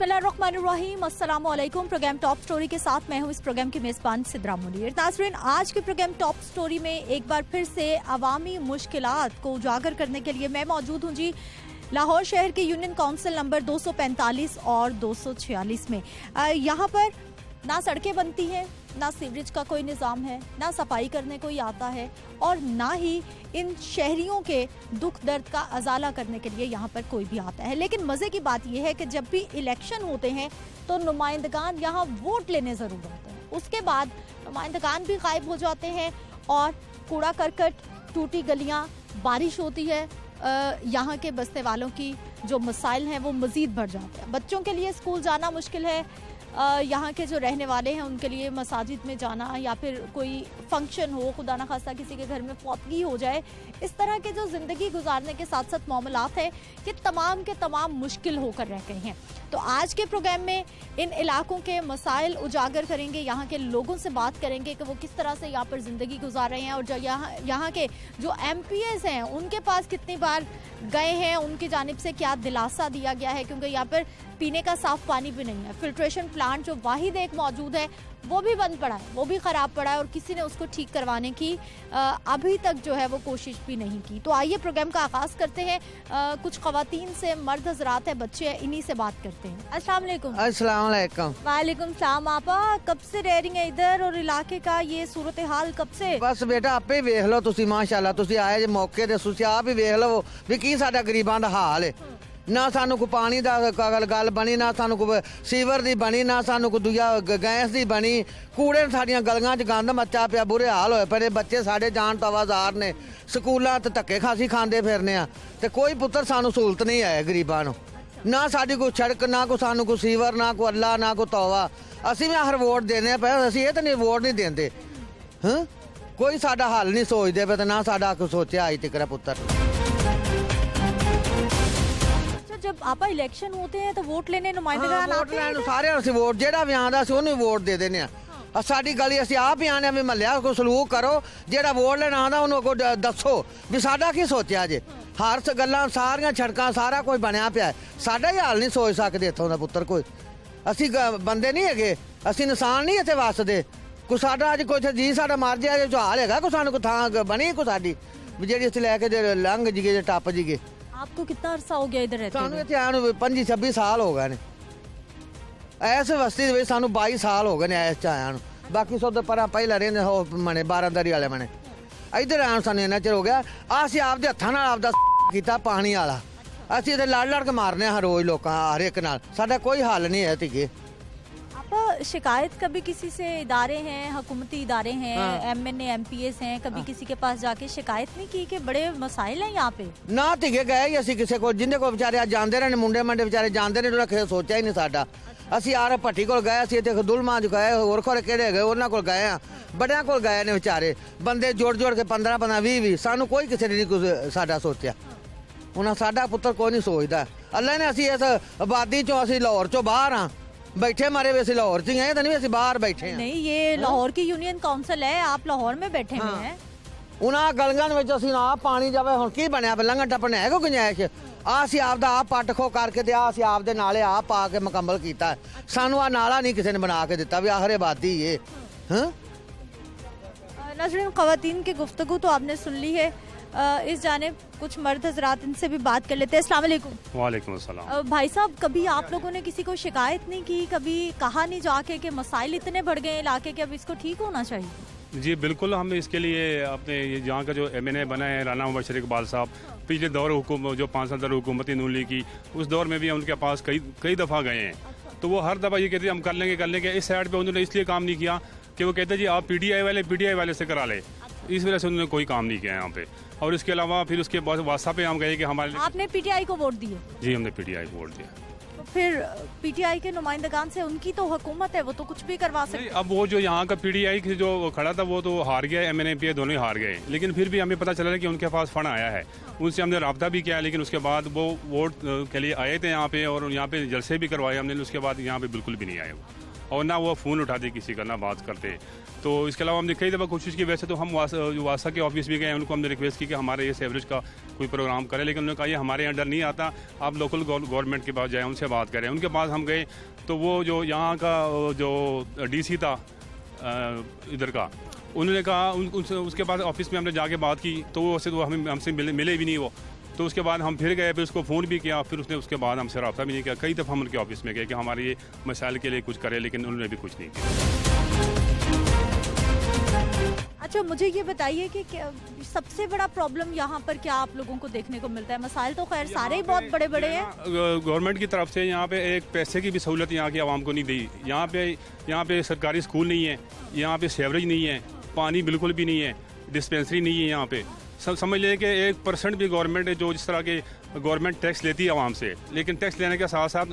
बिस्मिल्लाहिर्रहमानिर्रहीम, अस्सलाम वालेकुम। प्रोग्राम टॉप स्टोरी के साथ मैं हूं इस प्रोग्राम की मेज़बान सिद्रा मुनीर। नाज़रीन, आज के प्रोग्राम टॉप स्टोरी में एक बार फिर से अवामी मुश्किलात को उजागर करने के लिए मैं मौजूद हूं जी लाहौर शहर के यूनियन काउंसिल नंबर 245 और 246 में। यहाँ पर ना सड़कें बनती हैं, ना सीवरेज का कोई निज़ाम है, ना सफाई करने कोई आता है और ना ही इन शहरियों के दुख दर्द का अजाला करने के लिए यहाँ पर कोई भी आता है। लेकिन मज़े की बात यह है कि जब भी इलेक्शन होते हैं तो नुमाइंदगान यहाँ वोट लेने ज़रूर आते हैं, उसके बाद नुमाइंदगान भी गायब हो जाते हैं और कूड़ा करकट, टूटी गलियाँ, बारिश होती है, यहाँ के बसने वालों की जो मसाइल हैं वो मज़ीद बढ़ जाते हैं। बच्चों के लिए स्कूल जाना मुश्किल है, यहाँ के जो रहने वाले हैं उनके लिए मसाजिद में जाना या फिर कोई फंक्शन हो, खुदा न खास्ता किसी के घर में फौतगी हो जाए, इस तरह के जो ज़िंदगी गुजारने के साथ साथ मामलात हैं ये तमाम के तमाम मुश्किल होकर रह गए हैं। तो आज के प्रोग्राम में इन इलाकों के मसाइल उजागर करेंगे, यहाँ के लोगों से बात करेंगे कि वो किस तरह से यहाँ पर ज़िंदगी गुजार रहे हैं और जो यहाँ के जो MPs हैं उनके पास कितनी बार गए हैं, उनकी जानिब से क्या दिलासा दिया गया है, क्योंकि यहाँ पर पीने का साफ पानी भी नहीं है। फिल्ट्रेशन प्लांट जो वाहिद एक मौजूद है वो भी बंद पड़ा है, वो भी ख़राब पड़ा है और किसी ने उसको ठीक करवाने की अभी तक जो है वो कोशिश भी नहीं की। तो आइए प्रोग्राम का आगाज़ करते हैं। कुछ ख़वातीन से, मर्द हजरात है, बच्चे हैं, इन्हीं से बात करते हैं। अस्सलाम वालेकुम। अस्सलाम वालेकुम। वालेकुम सलाम। आपा कब से रह रही हैं इधर और इलाके का ये सूरत हाल कब से? बस बेटा आपे वेख लो, तुसी माशाल्लाह तुसी आए जे मौके ते, तुसी आप ही वेख लो भी की साडा गरीबां दा हाल है। ना सानू को पानी दा गल बनी, ना सानू को सीवर दी बनी, ना सानू को दूजा गैस दी बनी। कूड़े साडियां गलियां च गंद मच्चा पिया, बुरे हाल होए पे। बच्चे साडे जान तवाजार ने, स्कूलां ते धक्के खासी खांदे फिरने आ ते कोई पुत्तर सानू सहूलत नहीं है गरीबां नू। ना साडी कोई सड़क, ना को सानू को सीवर, ना को अल्लाह, ना को तौबा। असीं भी हर वोट देने पे, असीं ये तो नहीं वोट नहीं देंदे। कोई साडा हल नहीं सोचदे पे, ना साडा कोई सोचा अज तक पुत्तर। जब आपा इलेक्शन होते हैं तो वोट लेने नुमाइंदगान आते हैं, सारे असं वोट जेड़ा भी आंदा सी ओनू वोट दे देने आ। साडी गली असीं आप ही आने भी मल्लिया को सलूक करो, जेड़ा वोट लेना आंदा ओनू को दसो भी साडा की सोचा जे। हर गल्लां सारियां सड़कां सारा कुछ बनया पिया है, साडा ही हाल नहीं सोच सकदे इत्थों दा पुत्तर। कोई असीं बंदे नहीं हैगे, असीं इंसान नहीं इत्थे वसदे। कोई साडा अज कुछ जी साडा मर जाए जो हाल हैगा, कोई सानू कोई थां बनी कोई साडी जेड़ी असीं लैके लंघ जीगे टप जीगे। आपको कितना अरसा हो गया इधर रहते हुए? सानू इत्थे आने 25-26 साल हो गए ने। ऐस बस्ती दे सानू 22 साल हो गए ने ऐस च आया नू। बाकी सौ पर पहले रहंदे हो मने 12 वाले मने, इधर आन सानू इन्ना चिर हो गया। असीं आपदे हत्थां नाल आपदा कीता पानी वाला, असीं इत्थे लड़ के मारने हर रोज लोकां हर एक नाल, साडा कोई हल नहीं है तिगे। शिकायत कभी किसी से, इदारे हैं, हुकूमती इदारे हैं, MNA MPs हैं, कभी किसी के पास जाके शिकायत नहीं की कि बड़े मसाइल हैं यहाँ पे? ना तिगे गए ही असीं किसी को, जिंदे को बेचारे जानते रहे मुंडे मंडे बेचारे जानते नहीं, उन्हें सोचा ही नहीं साडा। असीं आर भट्टी को गए, असीं इत्थे दुलमा च गए, होर खोरे केड़े गए, उन्हां कोल गए आ, बड़ियां कोल गए ने बेचारे बंदे जोड़ जोड़ के 15-15 20 सानू कोई किसी ने नहीं कुछ साडा सोचा। उन्हें साडा पुत्तर कोई नहीं सोचता। अल्लाह ने असीं इस आबादी चों, असीं लाहौर चों बाहर हाँ, बैठे मारे वैसे लाहौर च हैं, तो नहीं वैसे बाहर बैठे हैं। नहीं, ये लाहौर की यूनियन काउंसिल है, आप लाहौर में बैठे हुए हैं। उन्हां गलियां विच असीं आप पानी जावे, हुण की बनया लंघण टप्पण है कोई गुंजाइश? असीं आपदा आप पट खो करके ते असीं आपदे नाले आप पा के मुकम्मल कीता है। सानू आ नाला नहीं किसी ने बना के दिता भी आखिर आबादी ये। नाज़रीन, ख़वातीन की गुफ्तगू तो आपने सुन ली है। इस जानिब कुछ मर्द हजरात, इनसे भी बात कर लेते हैं। अस्सलाम वालेकुम। वालेकुम अस्सलाम। भाई साहब, कभी आप लोगों ने किसी को शिकायत नहीं की, कभी कहा नहीं जाके कि मसाइल इतने बढ़ गए इलाके के, अब इसको ठीक होना चाहिए? जी बिल्कुल, हम इसके लिए अपने यहाँ का जो MNA बना है राना मुबशर इकबाल साहब, पिछले दौर हुकूमत जो 5 साल दौर हुकूमती नून लीग की, उस दौर में भी उनके पास कई दफ़ा गए हैं। तो वो हर दफ़ा ये कहते हैं हम कर लेंगे। इस साइड पर उन्होंने इसलिए काम नहीं किया कि वो कहते हैं जी आप PTI वाले से करा ले, इस वजह से उन्होंने कोई काम नहीं किया यहाँ पे। और इसके अलावा फिर उसके बाद वास्ता पे हम गए कि हमारे, आपने PTI को वोट दिए? जी हमने PTI को वोट दिया। तो फिर PTI के नुमाइंदगान से, उनकी तो हुकूमत है, वो तो कुछ भी करवा सकते। अब वो जो यहाँ का PTI जो खड़ा था वो तो हार गया, MNA MPA दोनों ही हार गए। लेकिन फिर भी हमें पता चला कि उनके पास फंड आया है, उनसे हमने रब्ता भी किया। लेकिन उसके बाद वो वोट के लिए आए थे यहाँ पे और यहाँ पे जलसे भी करवाए हमने, उसके बाद यहाँ पे बिल्कुल भी नहीं आए वो। और ना वो फ़ोन उठाते किसी का, ना बात करते। तो इसके अलावा हमने कई दफ़ा कोशिश की, वैसे तो हम वासा के ऑफिस भी गए, उनको हमने रिक्वेस्ट की कि हमारे ये सीवरेज का कोई प्रोग्राम करें, लेकिन उन्होंने कहा ये हमारे अंडर नहीं आता, आप लोकल गवर्नमेंट के पास जाएँ, उनसे बात करें। उनके पास हम गए तो वो जो यहाँ का जो DC था इधर का, उन्होंने कहा उसके पास ऑफिस में हमने जाके बात की तो वो हमें हमसे मिले भी नहीं वो। तो उसके बाद हम फिर गए, फिर उसको फ़ोन भी किया, फिर उसने उसके बाद हमसे रब्ता भी नहीं किया। कई दफ़ा हम उनके ऑफिस में गए कि हमारे ये मसाइल के लिए कुछ करें, लेकिन उन्होंने भी कुछ नहीं किया। अच्छा, मुझे ये बताइए कि सबसे बड़ा प्रॉब्लम यहाँ पर क्या आप लोगों को देखने को मिलता है? मसाइल तो खैर सारे ही बहुत बड़े बड़े हैं। गवर्नमेंट की तरफ से यहाँ पे एक पैसे की भी सहूलत यहाँ की आवाम को नहीं दी। यहाँ पे सरकारी स्कूल नहीं है, यहाँ पे सीवरेज नहीं है, पानी बिल्कुल भी नहीं है, डिस्पेंसरी नहीं है यहाँ पे। समझ लें कि 1% भी गवर्नमेंट है जो जिस तरह के गवर्नमेंट टैक्स लेती है आवाम से, लेकिन टैक्स लेने के साथ साथ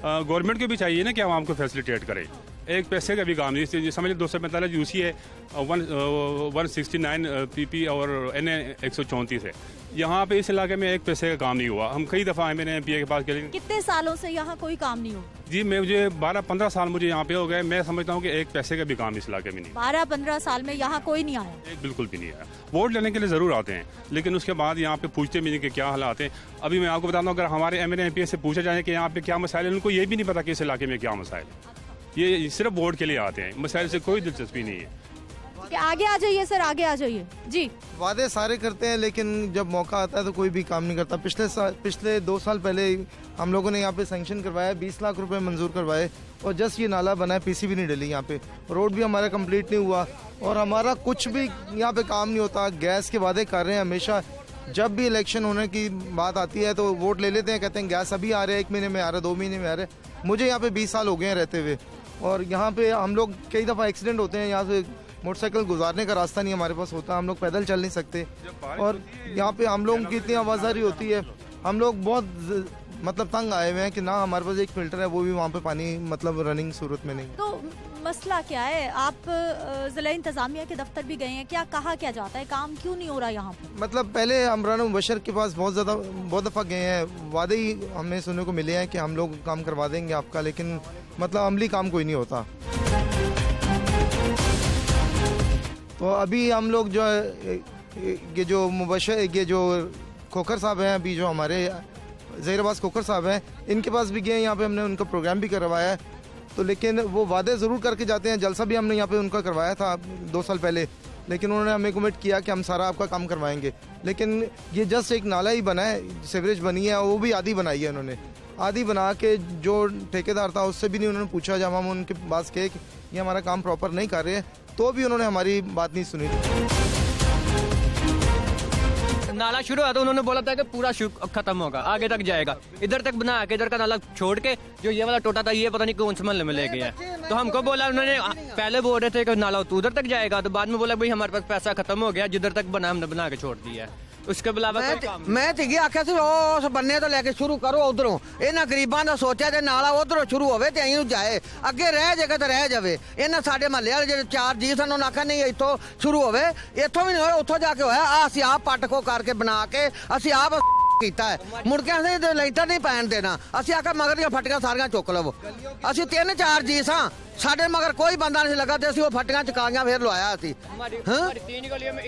गवर्नमेंट को भी चाहिए ना कि आवाम को फैसिलिटेट करे। एक पैसे का भी काम नहीं, समझ लें 245 UC है, 169 PP और NA 134 है। यहाँ पे इस इलाके में एक पैसे का काम नहीं हुआ। हम कई दफ़ा MNA MPA के पास गए। कितने सालों से यहाँ कोई काम नहीं हुआ? जी मुझे 12-15 साल मुझे यहाँ पे हो गए। मैं समझता हूँ कि एक पैसे का भी काम इस इलाके में नहीं। 12-15 साल में यहाँ कोई नहीं आया? एक बिल्कुल भी नहीं आया। वोट लेने के लिए ज़रूर आते हैं, लेकिन उसके बाद यहाँ पे पूछते भी नहीं कि क्या हालात हैं। अभी मैं आपको बताता हूँ, अगर हमारे MNA MPA से पूछा जाए कि यहाँ पे क्या मसाइल है, उनको ये भी नहीं पता कि इस इलाके में क्या मसाइल है। ये सिर्फ वोट के लिए आते हैं, मसाइल से कोई दिलचस्पी नहीं है। आगे आ जाइए सर, आगे आ जाइए जी। वादे सारे करते हैं, लेकिन जब मौका आता है तो कोई भी काम नहीं करता। पिछले 2 साल पहले हम लोगों ने यहाँ पे सैंक्शन करवाया, 20 लाख रुपए मंजूर करवाए, और जस्ट ये नाला बना है, PCB नहीं डली यहाँ पे, रोड भी हमारा कंप्लीट नहीं हुआ, और हमारा कुछ भी यहाँ पे काम नहीं होता। गैस के वादे कर रहे हैं हमेशा, जब भी इलेक्शन होने की बात आती है तो वोट ले लेते हैं, कहते हैं गैस अभी आ रहा है, 1 महीने में आ रहा है, 2 महीने में आ रहा है। मुझे यहाँ पे 20 साल हो गए हैं रहते हुए, और यहाँ पे हम लोग कई दफ़ा एक्सीडेंट होते हैं। यहाँ से मोटरसाइकिल गुजारने का रास्ता नहीं हमारे पास होता, हम लोग पैदल चल नहीं सकते, और यहाँ पे हम लोगों की इतनी आवाजारी होती है, हम लोग बहुत मतलब तंग आए हुए हैं कि ना हमारे पास एक फिल्टर है, वो भी वहाँ पे पानी मतलब रनिंग सूरत में नहीं। तो मसला क्या है? आप जिला इंतजामिया के दफ्तर भी गए हैं, क्या कहा क्या जाता है, काम क्यों नहीं हो रहा यहाँ पर? मतलब पहले अमरान मुबशर के पास बहुत दफ़ा गए हैं, वादे ही हमें सुनने को मिले हैं कि हम लोग काम करवा देंगे आपका, लेकिन मतलब अमली काम कोई नहीं होता। तो अभी हम लोग जो ये जो मुबशर, ये जो खोखर साहब हैं, अभी जो हमारे ज़हीर अब्बास खोखर साहब हैं, इनके पास भी गए, यहाँ पे हमने उनका प्रोग्राम भी करवाया है। तो लेकिन वो वादे ज़रूर करके जाते हैं। जलसा भी हमने यहाँ पे उनका करवाया था 2 साल पहले, लेकिन उन्होंने हमें कमिट किया कि हम सारा आपका काम करवाएंगे। लेकिन ये जस्ट एक नाला ही बना है, सीवरेज बनी है, वो भी आधी बनाई है उन्होंने, आधी बना के जो ठेकेदार था उससे भी नहीं उन्होंने पूछा। जब हम उनके पास कहे कि ये हमारा काम प्रॉपर नहीं कर रहे हैं, तो भी उन्होंने हमारी बात नहीं सुनी। नाला शुरू हुआ तो उन्होंने बोला था कि पूरा खत्म होगा, आगे तक जाएगा, इधर तक बना के इधर का नाला छोड़ के जो ये वाला टोटा था, ये पता नहीं कौन से महल्ले में ले गया है। तो हमको बोला उन्होंने, पहले बोल रहे थे कि नाला तो उधर तक जाएगा, तो बाद में बोला भाई हमारे पास पैसा खत्म हो गया, जिधर तक बना हमने बना के छोड़ दिया है, उसके अलावा मैं तो आख्या सी उस बन्ने तो लेके शुरू करो उधरों, इन्हां गरीबां दा सोचा जे नाला उधरों शुरू होवे ते अहीं जाए, अगे रह जाएगा तो रह जावे। इन्हां साडे महल्ले वाले जेडे 4 जी सन उन्होंने आख्या नहीं इत्थों शुरू होवे, इत्थों भी नहीं होया, उत्थों जाके होया। असीं आप पट खो करके बना के असीं आप कीता है, मुड़ के असीं लाइटां नहीं पैण देना, असीं आख्या मगर दियां फट्टियां सारियां चुक लवो। असीं 3-4 जी सां, साडे मगर कोई बंदा नहीं लगा, ते असीं वो फट्टियां चकाइयां फिर लवाया असीं।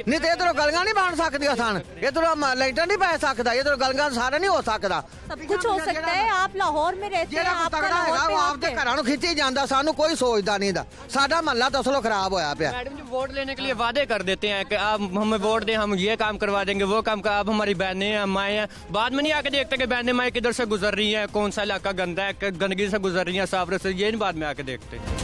नहीं तो इधरों गलियां नहीं बन सकदियां सन, इधरों लाइटां नहीं पै सकदा, इधरों गलियां सारा नहीं हो सकदा। सब कुछ हो सकता है, आप लाहौर में रहते हैं, आपका लाहौर पे आपदे घरां नूं खिच्ची जांदा, सानू कोई सोचदा नहीं दा। साडा महल्ला दसलो खराब होया पिया। मैडम जी वोट लेने के लिए वादे कर देते हैं कि आप हमें वोट दें, हम ये काम करवा देंगे, वो काम का, आप हमारी बहनें हैं, माएँ हैं, बाद में नहीं आके देखते कि बहनें माएँ किधर से गुजर रही हैं, कौन सा इलाका गंदा है, गंदगी से गुजर रही हैं, साफरे से, ये नहीं बाद में आके देखते।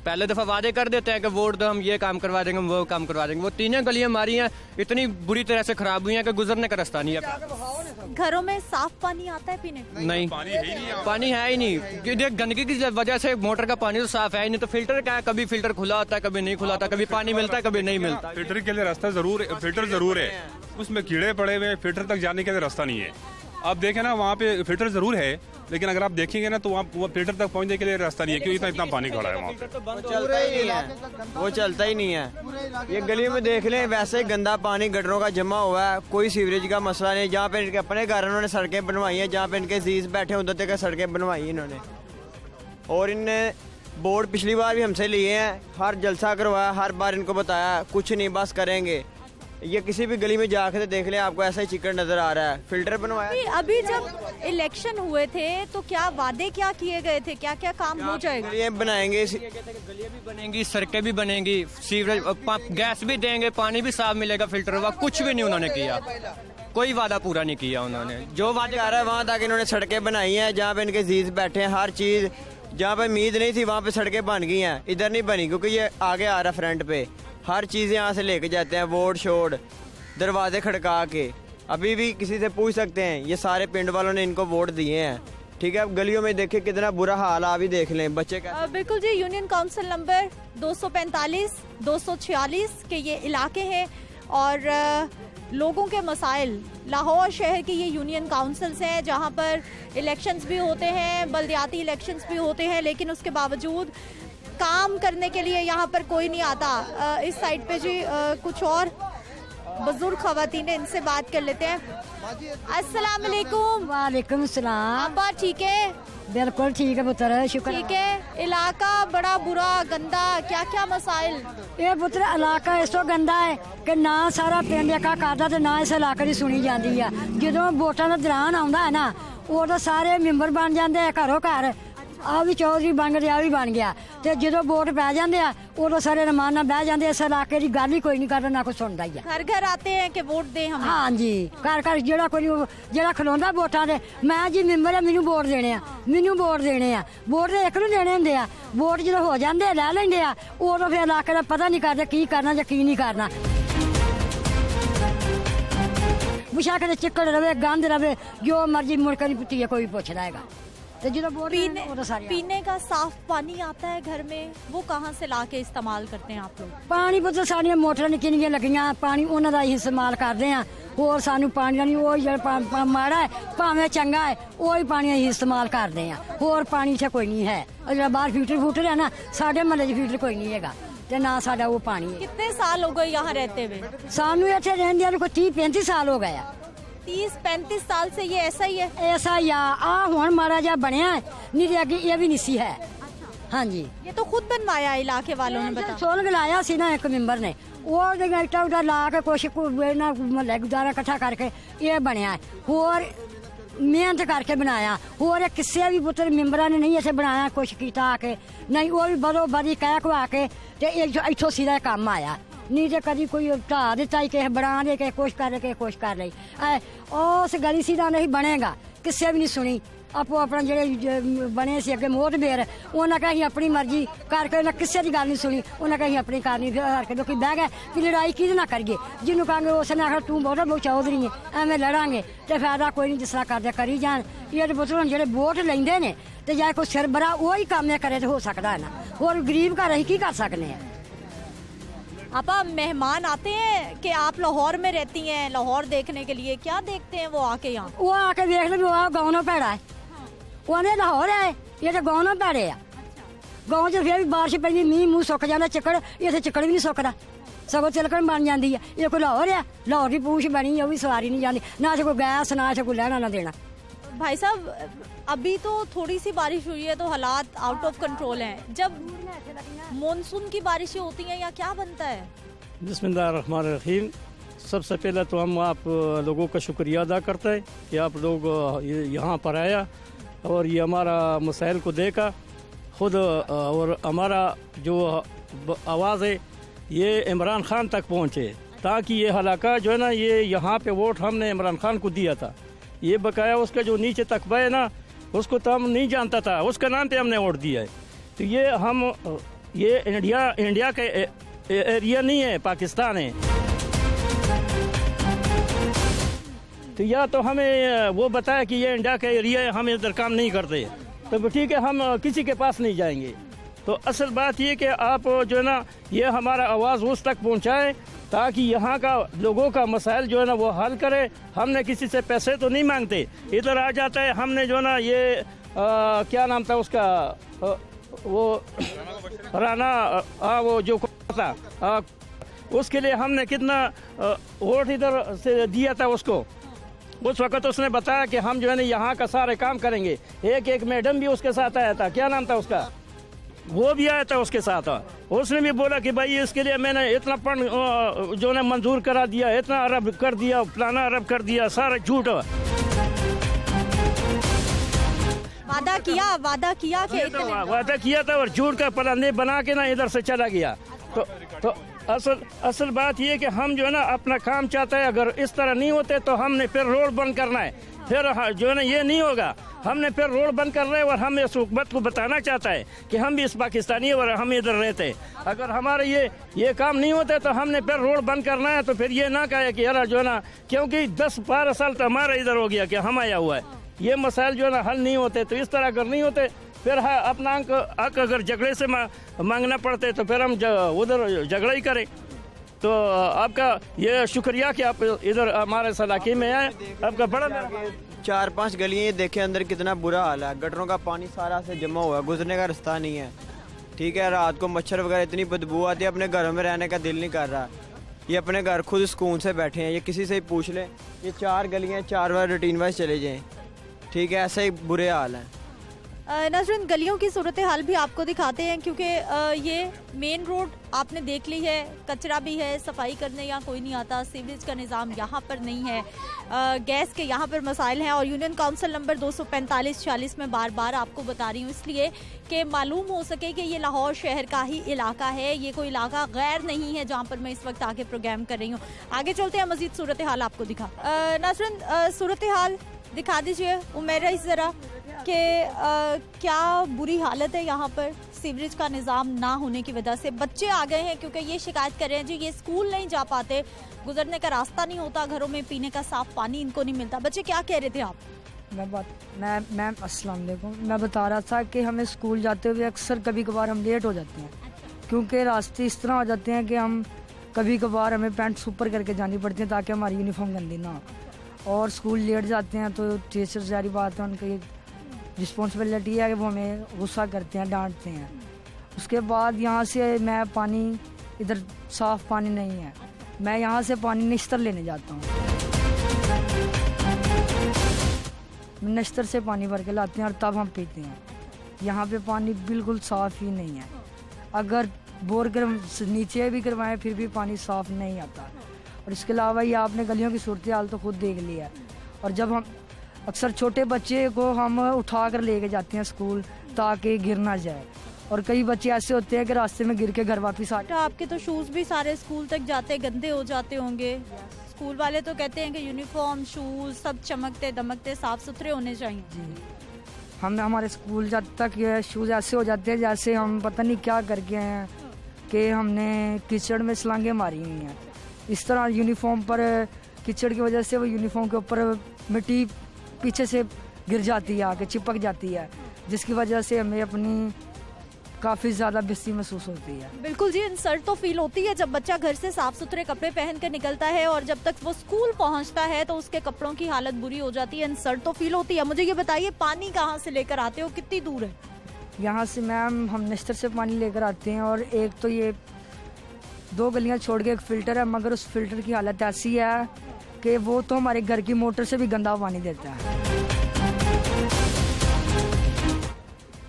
पहले दफा वादे कर देते हैं कि वोट दो, हम ये काम करवा देंगे, वो काम करवा देंगे। वो 3 गलियां हमारी हैं इतनी बुरी तरह से खराब हुई हैं कि गुजरने का रास्ता नहीं है। घरों में साफ पानी आता है पीने? नहीं, पानी है ही नहीं। गंदगी की वजह से मोटर का पानी तो साफ है ही नहीं, तो फिल्टर क्या है, कभी फिल्टर खुला होता है, कभी नहीं खुला होता, कभी पानी मिलता है, कभी नहीं मिलता। फिल्टर के लिए रास्ता जरूर, फिल्टर जरूर है, उसमें कीड़े पड़े हुए, फिल्टर तक जाने के लिए रास्ता नहीं है। आप देखें ना, वहाँ पे फिल्टर ज़रूर है, लेकिन अगर आप देखेंगे ना तो वहाँ वो फिल्टर तक पहुँचने के लिए रास्ता नहीं है, क्योंकि इतना पानी खड़ा है वहाँ पे। चलता ही नहीं है, वो चलता ही नहीं है। ये गली में देख लें, वैसे ही गंदा पानी गटरों का जमा हुआ है, कोई सीवरेज का मसला नहीं। जहाँ पे इनके अपने घर उन्होंने सड़कें बनवाई हैं, जहाँ पे इनके अजीज बैठे उधर तक सड़कें बनवाई इन्होंने। और इनने बोर्ड पिछली बार भी हमसे लिए हैं, हर जलसा करवाया, हर बार इनको बताया कुछ नहीं, बस करेंगे। ये किसी भी गली में जाकर देख लें, आपको ऐसा ही चिकन नजर आ रहा है। फिल्टर बनवाया। अभी जब इलेक्शन हुए थे तो क्या वादे क्या किए गए थे, क्या क्या काम हो जाएगा? गलियां बनाएंगे, गलियां भी बनेंगी, सड़कें भी बनेंगी, सीवरेज गैस भी देंगे, पानी भी साफ मिलेगा, फिल्टर हुआ, कुछ भी नहीं उन्होंने किया। कोई वादा पूरा नहीं किया उन्होंने। जो वादे आ रहा है वहाँ तक इन्होंने सड़कें बनाई हैं, जहाँ पे इनके अजीज बैठे हैं। हर चीज जहाँ पे उम्मीद नहीं थी वहाँ पे सड़कें बन गई हैं, इधर नहीं बनी, क्योंकि ये आगे आ रहा है फ्रंट पे। हर चीज़ यहाँ से लेके जाते हैं, वोट शोट, दरवाजे खड़का के। अभी भी किसी से पूछ सकते हैं, ये सारे पिंड वालों ने इनको वोट दिए हैं, ठीक है। अब गलियों में देखे कितना बुरा हाल, आप भी देख लें, बच्चे का। बिल्कुल जी, यूनियन काउंसिल नंबर 245, 246 के ये इलाके हैं और लोगों के मसाइल, लाहौर शहर की ये यूनियन काउंसिल्स हैं जहाँ पर इलेक्शंस भी होते हैं, बल्दियाती इलेक्शंस भी होते हैं, लेकिन उसके बावजूद काम करने के लिए यहाँ पर कोई नहीं आता। इस साइड पे जी कुछ और बुजुर्ग खवातीन है, इनसे बात कर लेते हैं। अस्सलाम वालेकुम। वालेकुम सलाम। अब्बा ठीक है? बिल्कुल ठीक है पुत्र, शुक्र। ठीक है। इलाका बड़ा बुरा गंदा, क्या क्या मसाइल? ये पुत्र इलाका इस तो गंदा है कि ना सारा पिंड एका करदा ते ना इस इलाके दी सुनी जाती है। जो वोटां दा दौरान आउंदा है ना, उदों सारे मैंबर बन जाते हैं घरों घर, आ भी चौधरी बन गए, आ भी बन गया। ते जो वोट पै जाते हैं उदों सारे रमान नाल बह जाते, इस इलाके की गल ही कोई नहीं करता, ना कोई सुनता ही है। घर घर आते हैं कि वोट दें हम? हाँ जी, घर घर जेड़ा कोई जेड़ा खलोंदा वोटां दे, मैं जी मैंबर है, मैनू वोट देने आ, मैनू वोट देने आ। वोट तो एक नूं देने हुंदे आ, वोट जो हो जाते लै लैंदे आ, उदों फिर इलाके का पता नहीं करते की करना या की नहीं करना। बुशा के चिक्कड़ रवे, गंद रवे, जो मर्जी मुड़कर नहीं पुती है, कोई पूछदा हैगा। पीने का साफ पानी आता है घर में, वो कहाँ से ला के इस्तेमाल करते हैं आप लोग? पानी पुत्र सारियां मोटर निक्की निक्कियां लगियां, पानी उन्हां दा ही इस्तेमाल करते हैं। होर सानू पानी नहीं, वो जेड़ा माड़ा है भावें चंगा है, वही पानी ही इस्तेमाल करते हैं। होर पानी इत्थे कोई नहीं है। जेड़ा बाहर फिल्टर है ना, साडे महल्ले च फिल्टर कोई नहीं हैगा ते ना साडा वो पानी है। कितने साल हो गए यहाँ रहते हुए? सानू इत्थे रहंदियां कोई 30-35 साल हो गए। 30-35 साल से ये ऐसा ही है? ऐसा ही आ हुण माड़ा जा बनया है, नहीं ते अगे ये भी नहीं सी है। हाँ जी, ये तो खुद बनवाया इलाके वालों ने? बता सोल गलाया सी ना एक मेंबर ने, वो इटा उटा ला के कुछ महल्ले गुजारा इकट्ठा करके ये बनया है। होर मेहनत करके बनाया, होर किसी भी पुत्र मेंबरां ने नहीं ऐसे बनाया, कुछ किया आके नहीं, वो भी बदो बदी कह कवा के इथों सीधा काम आया। नहीं तो कभी कोई ढा दिता ही, कहे बना दे, कहे कुछ कर कहे कुछ कर ली। उस गली सीधा नहीं बनेगा, किसी भी नहीं सुनी। आपो अपना जेडे बने से अगे मोहत बेर, उन्हें कही अपनी मर्जी करके, उन्हें किसी की गल नहीं सुनी, उन्हें कही अपनी करनी करके लोग बह गए कि लड़ाई कि ना करिए। जिन्होंने कहेंगे उसने आखिर तू बहुत चौधरी है, एवं लड़ांगे तो फायदा कोई नहीं, जिस तरह करते करी जान। ये पुत्र हम जो वोट लेंदे ने तो जाए कोई सिरबरा वही काम करे तो हो सकता है ना, और गरीब घर अं की कर सकते हैं। आपा मेहमान आते हैं कि आप लाहौर में रहती हैं, लाहौर देखने के लिए क्या देखते हैं वो आके यहाँ? वो आके देख लो, गाँव ना भैड़ा है, वो लाहौर है, ये तो गाँव ना भैड़े है। गाँव च फिर भी बारिश पैंदी, मींह मूँह सुक जाता, चिक्कड़ इतने चिक्कड़ भी नहीं सुकता, सगों तिलकन बन जाती है। ये कोई लाहौर है, लाहौर की पूछ बनी, वो भी सवारी नहीं जाती, ना कोई गैस, ना कोई लेना ना देना। भाई साहब, अभी तो थोड़ी सी बारिश हुई है तो हालात आउट ऑफ कंट्रोल हैं। जब मॉनसून की बारिशें होती हैं या क्या बनता है? बिस्मिल्लाहिर्रहमानिर्रहीम। सबसे पहले तो हम आप लोगों का शुक्रिया अदा करते हैं कि आप लोग यहाँ पर आया और ये हमारा मसाइल को देखा खुद, और हमारा जो आवाज़ है ये इमरान खान तक पहुँचे, ताकि ये हलाका जो है ना, ये यहाँ पे वोट हमने इमरान खान को दिया था। ये बकाया उसका जो नीचे तकबा है ना, उसको तो हम नहीं जानता था, उसके नाम पे हमने वोट दिया है। तो ये इंडिया का एरिया नहीं है, पाकिस्तान है। तो या तो हमें वो बताया कि ये इंडिया का एरिया है, हम इधर काम नहीं करते, तो ठीक है हम किसी के पास नहीं जाएंगे। तो असल बात ये कि आप जो है ना, ये हमारा आवाज़ उस तक पहुंचाए ताकि यहाँ का लोगों का मसाइल जो है ना वो हल करे। हमने किसी से पैसे तो नहीं मांगते, इधर आ जाता है। हमने जो ना ये क्या नाम था उसका, वो राना, वो जो था, उसके लिए हमने कितना वोट इधर से दिया था उसको। उस वक्त उसने बताया कि हम जो है ना यहाँ का सारे काम करेंगे। एक मैडम भी उसके साथ आया था, क्या नाम था उसका, वो भी आया था उसके साथ। उसने भी बोला कि भाई इसके लिए मैंने इतना फंड जो है मंजूर करा दिया, इतना अरब कर दिया, फलाना अरब कर दिया, सारा झूठ। वादा किया कि वादा किया था और झूठ का प्लान बना के ना इधर से चला गया। तो असल बात ये कि हम जो है ना अपना काम चाहते हैं। अगर इस तरह नहीं होते तो हमने फिर रोड बंद करना है। फिर जो है ना ये नहीं होगा, हमने फिर रोड बंद कर रहे हैं। और हम इस हुकूमत को बताना चाहता है कि हम भी इस पाकिस्तानी और हम इधर रहते हैं। अगर हमारे ये काम नहीं होते तो हमने फिर रोड बंद करना है। तो फिर ये ना कहे कि यार जो है ना, क्योंकि 10-12 साल तो हमारा इधर हो गया कि हम आया हुआ है। ये मसाइल जो है ना हल नहीं होते। तो इस तरह अगर नहीं होते फिर अपना हक अगर झगड़े से मांगना पड़ते तो फिर हम उधर झगड़ा ही करें। तो आपका ये शुक्रिया कि आप इधर हमारे इलाके में आए, आपका बड़ा। 4-5 गलियाँ ये देखें अंदर कितना बुरा हाल है। गटरों का पानी सारा से जमा हुआ है, गुजरने का रास्ता नहीं है। ठीक है, रात को मच्छर वगैरह इतनी बदबू आती है, अपने घरों में रहने का दिल नहीं कर रहा। ये अपने घर खुद सुकून से बैठे हैं। ये किसी से ही पूछ लें, ये 4 गलियाँ 4 बार रूटीन वाइज चले जाएँ। ठीक है, ऐसे ही बुरे हाल हैं। नजरिन, गलियों की सूरत हाल भी आपको दिखाते हैं, क्योंकि ये मेन रोड आपने देख ली है, कचरा भी है, सफाई करने यहाँ कोई नहीं आता, सीवरेज का निज़ाम यहाँ पर नहीं है, गैस के यहाँ पर मसाइल हैं। और यूनियन काउंसिल नंबर 245-46 में बार बार आपको बता रही हूँ इसलिए कि मालूम हो सके कि ये लाहौर शहर का ही इलाका है, ये कोई इलाका गैर नहीं है जहाँ पर मैं इस वक्त आगे प्रोग्राम कर रही हूँ। आगे चलते हैं, मजीद सूरत हाल आपको दिखा। नजरिन, सूरत हाल दिखा दीजिए उमेर इस ज़रा कि क्या बुरी हालत है यहाँ पर सीवरेज का निज़ाम ना होने की वजह से। बच्चे आ गए हैं क्योंकि ये शिकायत कर रहे हैं जी, ये स्कूल नहीं जा पाते, गुजरने का रास्ता नहीं होता, घरों में पीने का साफ पानी इनको नहीं मिलता। बच्चे क्या कह रहे थे आप? मैम अस्सलाम वालेकुम। मैं बता रहा था कि हमें स्कूल जाते हुए अक्सर कभी कभार हम लेट हो जाते हैं, क्योंकि रास्ते इस तरह हो जाते हैं कि हम कभी कभार हमें पैंट ऊपर करके जानी पड़ती है ताकि हमारी यूनिफॉर्म गंदी ना हो। और स्कूल लेट जाते हैं तो टीचर जारी बात है, उनकी रिस्पॉन्सिबिलिटी है कि वो हमें गुस्सा करते हैं, डांटते हैं। उसके बाद यहाँ से मैं पानी, इधर साफ़ पानी नहीं है, मैं यहाँ से पानी नश्तर लेने जाता हूँ। नश्तर से पानी भर के लाते हैं और तब हम पीते हैं। यहाँ पे पानी बिल्कुल साफ़ ही नहीं है। अगर बोर कर नीचे भी करवाएं फिर भी पानी साफ़ नहीं आता। और इसके अलावा ये आपने गलियों की सूरत हाल तो खुद देख लिया। और जब हम अक्सर छोटे बच्चे को हम उठा कर लेके जाते हैं स्कूल ताकि गिर ना जाए, और कई बच्चे ऐसे होते हैं कि रास्ते में गिर के घर वापस आते हैं। आपके तो शूज़ भी सारे स्कूल तक जाते गंदे हो जाते होंगे। स्कूल वाले तो कहते हैं कि यूनिफॉर्म, शूज़ सब चमकते दमकते साफ सुथरे होने चाहिए। जी, हम हमारे स्कूल जब तक ये शूज़ ऐसे हो जाते हैं जैसे हम पता नहीं क्या करके हैं कि हमने कीचड़ में छलांगे मारी हुई हैं। इस तरह यूनिफॉर्म पर कीचड़ की वजह से वो यूनिफॉर्म के ऊपर मिट्टी पीछे से गिर जाती है, आके चिपक जाती है, जिसकी वजह से हमें अपनी काफ़ी ज़्यादा बेइज्जती महसूस होती है। बिल्कुल जी, इंसल्ट तो फील होती है जब बच्चा घर से साफ सुथरे कपड़े पहन कर निकलता है और जब तक वो स्कूल पहुंचता है तो उसके कपड़ों की हालत बुरी हो जाती है, इंसल्ट तो फील होती है। मुझे ये बताइए, पानी कहाँ से लेकर आते हो, कितनी दूर है? यहाँ से मैम हम नश्तर से पानी लेकर आते हैं, और एक तो ये 2 गलियाँ छोड़ के एक फ़िल्टर है, मगर उस फिल्टर की हालत ऐसी है कि वो तो हमारे घर की मोटर से भी गंदा पानी देता है।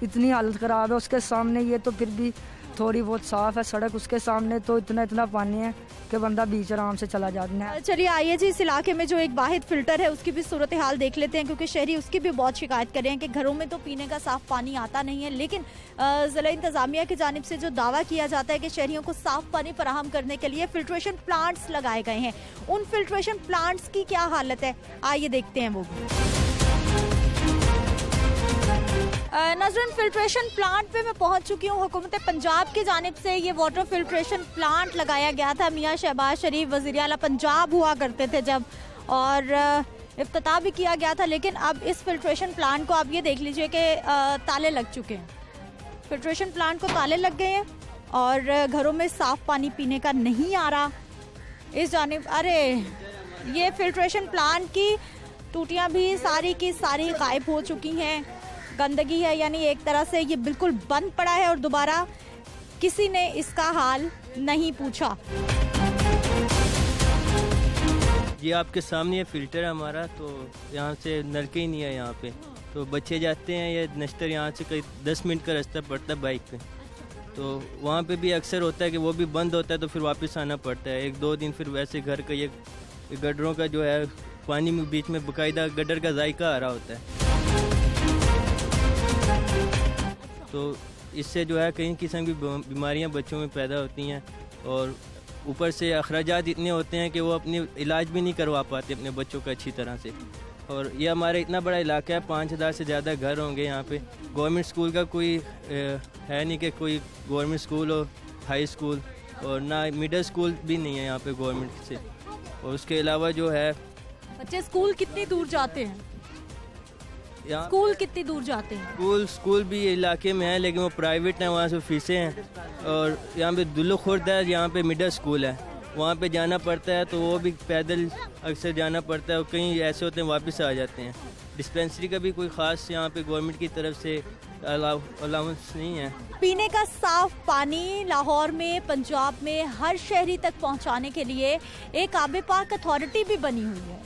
इतनी हालत ख़राब है। उसके सामने ये तो फिर भी थोड़ी बहुत साफ़ है सड़क, उसके सामने तो इतना पानी है कि बंदा बीच आराम से चला जाता है। चलिए आइए जी, इस इलाके में जो एक वाहिद फ़िल्टर है उसकी भी सूरत हाल देख लेते हैं, क्योंकि शहरी उसकी भी बहुत शिकायत कर रहे हैं कि घरों में तो पीने का साफ़ पानी आता नहीं है। लेकिन ज़िला इंतज़ामिया की जानिब से जो दावा किया जाता है कि शहरियों को साफ़ पानी फराहम करने के लिए फ़िल्ट्रेशन प्लांट्स लगाए गए हैं, उन फ़िल्ट्रेशन प्लांट्स की क्या हालत है, आइए देखते हैं वो भी। नजरन, फिल्ट्रेशन प्लांट पे मैं पहुंच चुकी हूँ। हुकूमत पंजाब की जानिब से ये वाटर फिल्ट्रेशन प्लांट लगाया गया था। मियाँ शहबाज शरीफ वज़ीर आला पंजाब हुआ करते थे जब, और इफ्तिताह भी किया गया था। लेकिन अब इस फिल्ट्रेशन प्लांट को आप ये देख लीजिए कि ताले लग चुके हैं। फिल्ट्रेशन प्लांट को ताले लग गए हैं और घरों में साफ़ पानी पीने का नहीं आ रहा। इस जानिब अरे ये फिल्ट्रेशन प्लांट की टूटियां भी सारी की सारी गायब हो चुकी हैं। गंदगी है, यानी एक तरह से ये बिल्कुल बंद पड़ा है और दोबारा किसी ने इसका हाल नहीं पूछा। ये आपके सामने फिल्टर है हमारा, तो यहाँ से नलके ही नहीं है यहाँ पे, तो बच्चे जाते हैं ये नश्तर यहाँ से कई 10 मिनट का रास्ता पड़ता है बाइक पे, तो वहाँ पे भी अक्सर होता है कि वो भी बंद होता है तो फिर वापस आना पड़ता है 1-2 दिन। फिर वैसे घर का ये गडरों का जो है पानी में बीच में बाकायदा गडर का जायका आ रहा होता है, तो इससे जो है कई किस्म की बीमारियाँ बच्चों में पैदा होती हैं और ऊपर से अखराजात इतने होते हैं कि वो अपनी इलाज भी नहीं करवा पाते अपने बच्चों का अच्छी तरह से। और ये हमारा इतना बड़ा इलाका है, 5000 से ज़्यादा घर होंगे यहाँ पे। गवर्नमेंट स्कूल का कोई है नहीं कि कोई गवर्नमेंट स्कूल हो, हाई स्कूल, और ना मिडिल स्कूल भी नहीं है यहाँ पे गवर्नमेंट से। और उसके अलावा जो है बच्चे स्कूल कितनी दूर जाते हैं? यहाँ स्कूल कितनी दूर जाते हैं? स्कूल भी इलाके में है लेकिन वो प्राइवेट है, वहाँ से फीसें हैं। और यहाँ पे दुल्लु खुर्द है, यहाँ पे मिडिल स्कूल है, वहाँ पे जाना पड़ता है, तो वो भी पैदल अक्सर जाना पड़ता है और कहीं ऐसे होते हैं वापस आ जाते हैं। डिस्पेंसरी का भी कोई ख़ास यहाँ पे गवर्नमेंट की तरफ से अलाउंस नहीं है। पीने का साफ पानी लाहौर में, पंजाब में हर शहरी तक पहुँचाने के लिए एक आबे पाक अथॉरिटी भी बनी हुई है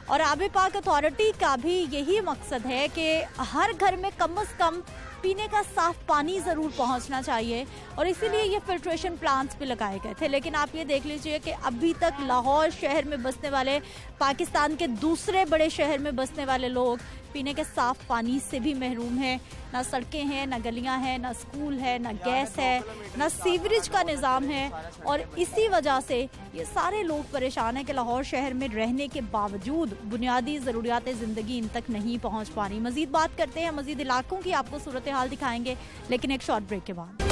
और आबे पाक अथॉरिटी का भी यही मकसद है कि हर घर में कम से कम पीने का साफ पानी ज़रूर पहुंचना चाहिए और इसीलिए ये फिल्ट्रेशन प्लांट्स भी लगाए गए थे। लेकिन आप ये देख लीजिए कि अभी तक लाहौर शहर में बसने वाले, पाकिस्तान के दूसरे बड़े शहर में बसने वाले लोग पीने के साफ पानी से भी महरूम हैं। ना सड़कें हैं, ना गलियां हैं, ना स्कूल है, ना गैस है, ना सीवरेज का निज़ाम है और इसी वजह से ये सारे लोग परेशान हैं कि लाहौर शहर में रहने के बावजूद बुनियादी ज़रूरियात ज़िंदगी इन तक नहीं पहुंच पा रही। मज़ीद बात करते हैं, मज़ीद इलाकों की आपको सूरत हाल दिखाएंगे, लेकिन एक शॉर्ट ब्रेक के बाद।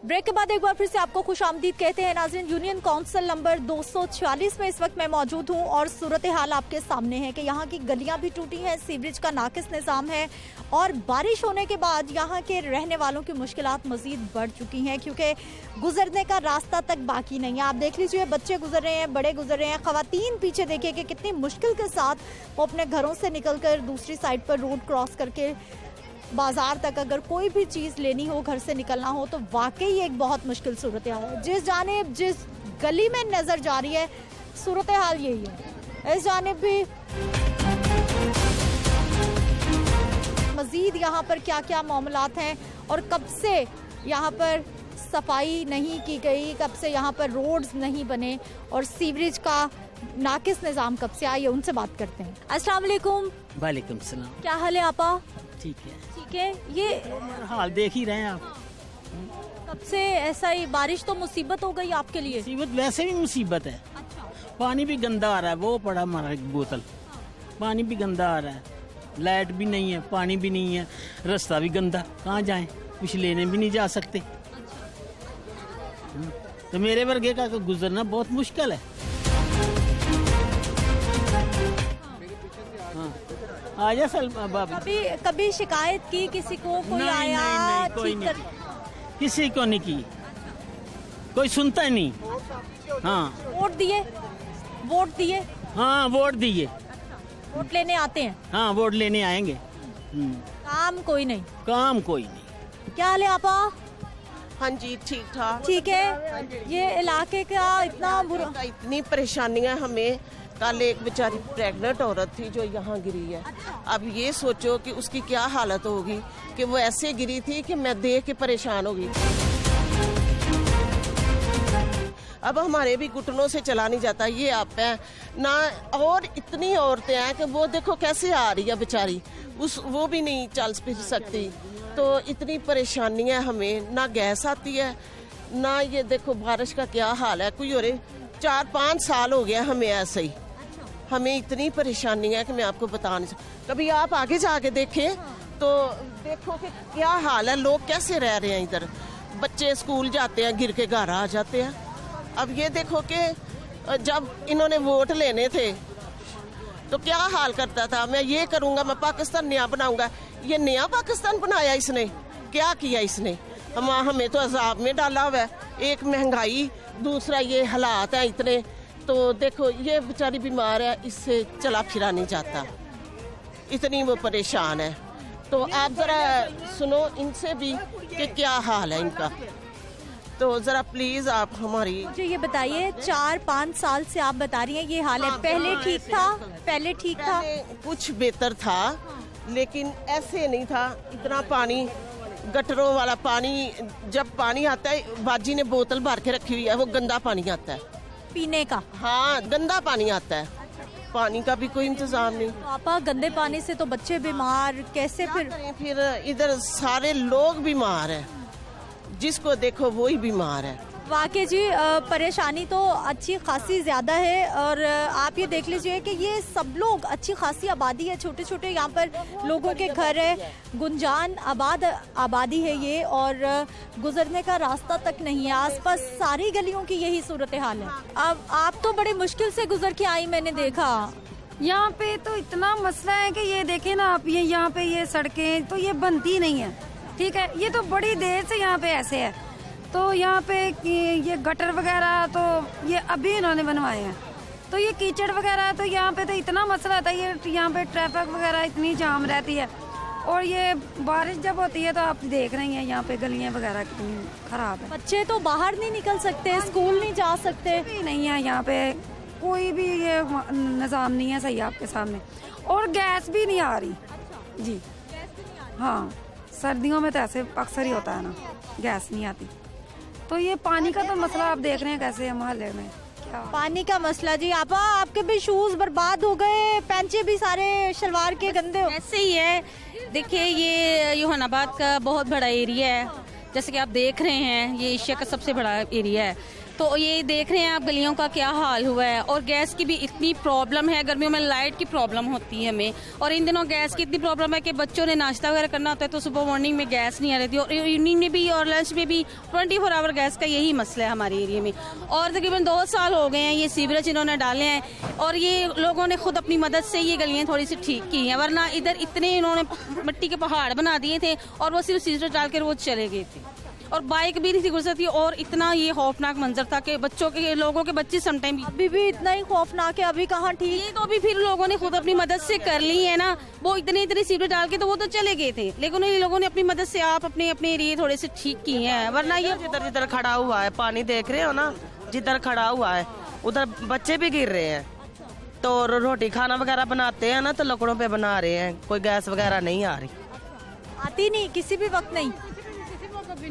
ब्रेक के बाद एक बार फिर से आपको खुशामदीद कहते हैं नाज़रीन। यूनियन काउंसिल नंबर 246 में इस वक्त मैं मौजूद हूं और सूरत हाल आपके सामने है कि यहाँ की गलियां भी टूटी हैं, सीवरेज का नाकिस निज़ाम है और बारिश होने के बाद यहाँ के रहने वालों की मुश्किलात मज़ीद बढ़ चुकी हैं क्योंकि गुजरने का रास्ता तक बाकी नहीं है। आप देख लीजिए, बच्चे गुजर रहे हैं, बड़े गुजर रहे हैं, ख़वातीन पीछे देखिए कि कितनी मुश्किल के साथ वो अपने घरों से निकल कर दूसरी साइड पर रोड क्रॉस करके बाजार तक अगर कोई भी चीज़ लेनी हो, घर से निकलना हो तो वाकई एक बहुत मुश्किल सूरत हाल है। जिस जानिब जिस गली में नज़र जा रही है सूरत हाल यही है, इस जानिब भी मज़ीद यहाँ पर क्या क्या मामलात हैं और कब से यहाँ पर सफाई नहीं की गई, कब से यहाँ पर रोड्स नहीं बने और सीवरेज का नाकिस निज़ाम कब से आए, उनसे बात करते हैं। अस्सलाम वालेकुम। वालेकुम सलाम। क्या हाल है आपा? ठीक है। ठीक है। ये हाल देख ही रहे हैं आप, कब से ऐसा ही? बारिश तो मुसीबत हो गई आपके लिए। मुसीबत वैसे भी मुसीबत है। अच्छा। पानी भी गंदा आ रहा है, वो पड़ा हमारा बोतल, पानी भी गंदा आ रहा है, लाइट भी नहीं है, पानी भी नहीं है, रास्ता भी गंदा, कहाँ जाएं, कुछ लेने भी नहीं जा सकते। तो मेरे वर्गे का गुजरना बहुत मुश्किल है। आजा कभी शिकायत की किसी को? कोई नहीं, आया? नहीं, कोई नहीं, किसी को नहीं की, कोई सुनता ही नहीं। हाँ, वोट दिए? वोट दिए? हाँ वोट दिए। वोट लेने आते हैं? हाँ वोट लेने आएंगे। काम कोई नहीं? काम कोई नहीं। क्या हाल है आपा? हाँ जी, ठीक ठाक। ठीक है। ये इलाके का इतना बुरा, इतनी परेशानियां हमें। कल एक बेचारी प्रेग्नेंट औरत थी जो यहाँ गिरी है। अब ये सोचो कि उसकी क्या हालत होगी कि वो ऐसे गिरी थी कि मैं देख के परेशान हो गई। अब हमारे भी घुटनों से चला नहीं जाता, ये आप है ना। और इतनी औरतें हैं कि वो देखो कैसे आ रही है बेचारी, वो भी नहीं चल फिर सकती। तो इतनी परेशानियां हमें, ना गैस आती है ना, ये देखो बारिश का क्या हाल है। कोई और 4-5 साल हो गया हमें ऐसे ही, हमें इतनी परेशानी है कि मैं आपको बता नहीं सकती। कभी आप आगे जाके देखें तो देखो कि क्या हाल है, लोग कैसे रह रहे हैं इधर। बच्चे स्कूल जाते हैं, गिर के घर आ जाते हैं। अब ये देखो कि जब इन्होंने वोट लेने थे तो क्या हाल करता था, मैं ये करूँगा, मैं पाकिस्तान नया बनाऊँगा। ये नया पाकिस्तान बनाया इसने, क्या किया इसने? हमें तो अजाब में डाला हुआ है। एक महंगाई, दूसरा ये हालात हैं इतने। तो देखो ये बेचारी बीमार है, इससे चला फिरा नहीं जाता, इतनी वो परेशान है। तो आप ज़रा सुनो इनसे भी कि क्या हाल है इनका। तो ज़रा प्लीज़ आप हमारी मुझे ये बताइए, 4-5 साल से आप बता रही हैं ये हाल है, पहले ठीक था? पहले ठीक था? कुछ बेहतर था, लेकिन ऐसे नहीं था। इतना पानी, गटरों वाला पानी, जब पानी आता है बाजी ने बोतल भर के रखी हुई है, वो गंदा पानी आता है पीने का। हाँ, गंदा पानी आता है, पानी का भी कोई इंतजाम नहीं। पापा गंदे पानी से तो बच्चे बीमार, कैसे फिर इधर सारे लोग बीमार हैं, जिसको देखो वही बीमार है। वाकई जी परेशानी तो अच्छी खासी ज़्यादा है। और आप ये देख लीजिए कि ये सब लोग, अच्छी खासी आबादी है, छोटे छोटे यहाँ पर लोगों के घर है, गुंजान आबादी है ये, और गुजरने का रास्ता तक नहीं है। आसपास सारी गलियों की यही सूरत हाल है। अब आप तो बड़ी मुश्किल से गुजर के आई, मैंने देखा। यहाँ पे तो इतना मसला है कि ये देखें ना आप, ये यहाँ पे ये सड़कें तो ये बनती नहीं है, ठीक है। ये तो बड़ी देर से यहाँ पे ऐसे है। तो यहाँ पे ये गटर वगैरह तो ये अभी इन्होंने बनवाए हैं। तो ये कीचड़ वगैरह तो यहाँ पे तो इतना मसला था, ये यहाँ पे ट्रैफिक वगैरह इतनी जाम रहती है। और ये बारिश जब होती है तो आप देख रही हैं यहाँ पे गलियाँ वगैरह कितनी खराब है। बच्चे तो बाहर नहीं निकल सकते, स्कूल नहीं जा सकते। नहीं है यहाँ पे कोई भी ये निज़ाम नहीं है सही आपके सामने। और गैस भी नहीं आ रही जी। हाँ, सर्दियों में तो ऐसे अक्सर ही होता है ना, गैस नहीं आती। तो ये पानी का तो मसला आप देख रहे हैं कैसे है मोहल्ले में। क्या पानी का मसला जी? आपके भी शूज बर्बाद हो गए, पैंचे भी सारे शलवार के गंदे हो। ऐसे ही है। देखिए ये योहानाबाद का बहुत बड़ा एरिया है, जैसे कि आप देख रहे हैं, ये एशिया का सबसे बड़ा एरिया है। तो ये देख रहे हैं आप गलियों का क्या हाल हुआ है। और गैस की भी इतनी प्रॉब्लम है, गर्मियों में लाइट की प्रॉब्लम होती है हमें, और इन दिनों गैस की इतनी प्रॉब्लम है कि बच्चों ने नाश्ता वगैरह करना होता है तो सुबह मॉर्निंग में गैस नहीं आ रही थी, और इवनिंग में भी और लंच में भी 24 आवर गैस का यही मसला है हमारे एरिया में। और तकरीबन 2 साल हो गए हैं ये सीवरेज इन्होंने डाले हैं, और ये लोगों ने खुद अपनी मदद से ये गलियाँ थोड़ी सी ठीक की हैं, वरना इधर इतने इन्होंने मिट्टी के पहाड़ बना दिए थे और वो सिर्फ सीवरेज डाल कर वो चले गए थे, और बाइक भी नहीं थी गुजरती। और इतना ये खौफनाक मंजर था कि बच्चों के, लोगों के बच्चे समटाइम अभी भी इतना ही खौफनाक है। अभी कहाँ ठीक? ये तो अभी फिर लोगों ने खुद अपनी मदद से कर ली है ना, वो इतने सीवरेज डाल के तो वो तो चले गए थे, लेकिन ये लोगों ने अपनी मदद से आप अपने एरिया थोड़े से ठीक किए हैं, वरना ये जिधर जिधर खड़ा हुआ है पानी देख रहे हो ना, जिधर खड़ा हुआ है उधर बच्चे भी गिर रहे हैं। तो रोटी खाना वगैरह बनाते हैं ना तो लकड़ों पे बना रहे हैं, कोई गैस वगैरह नहीं आ रही। आती नहीं किसी भी वक्त? नहीं,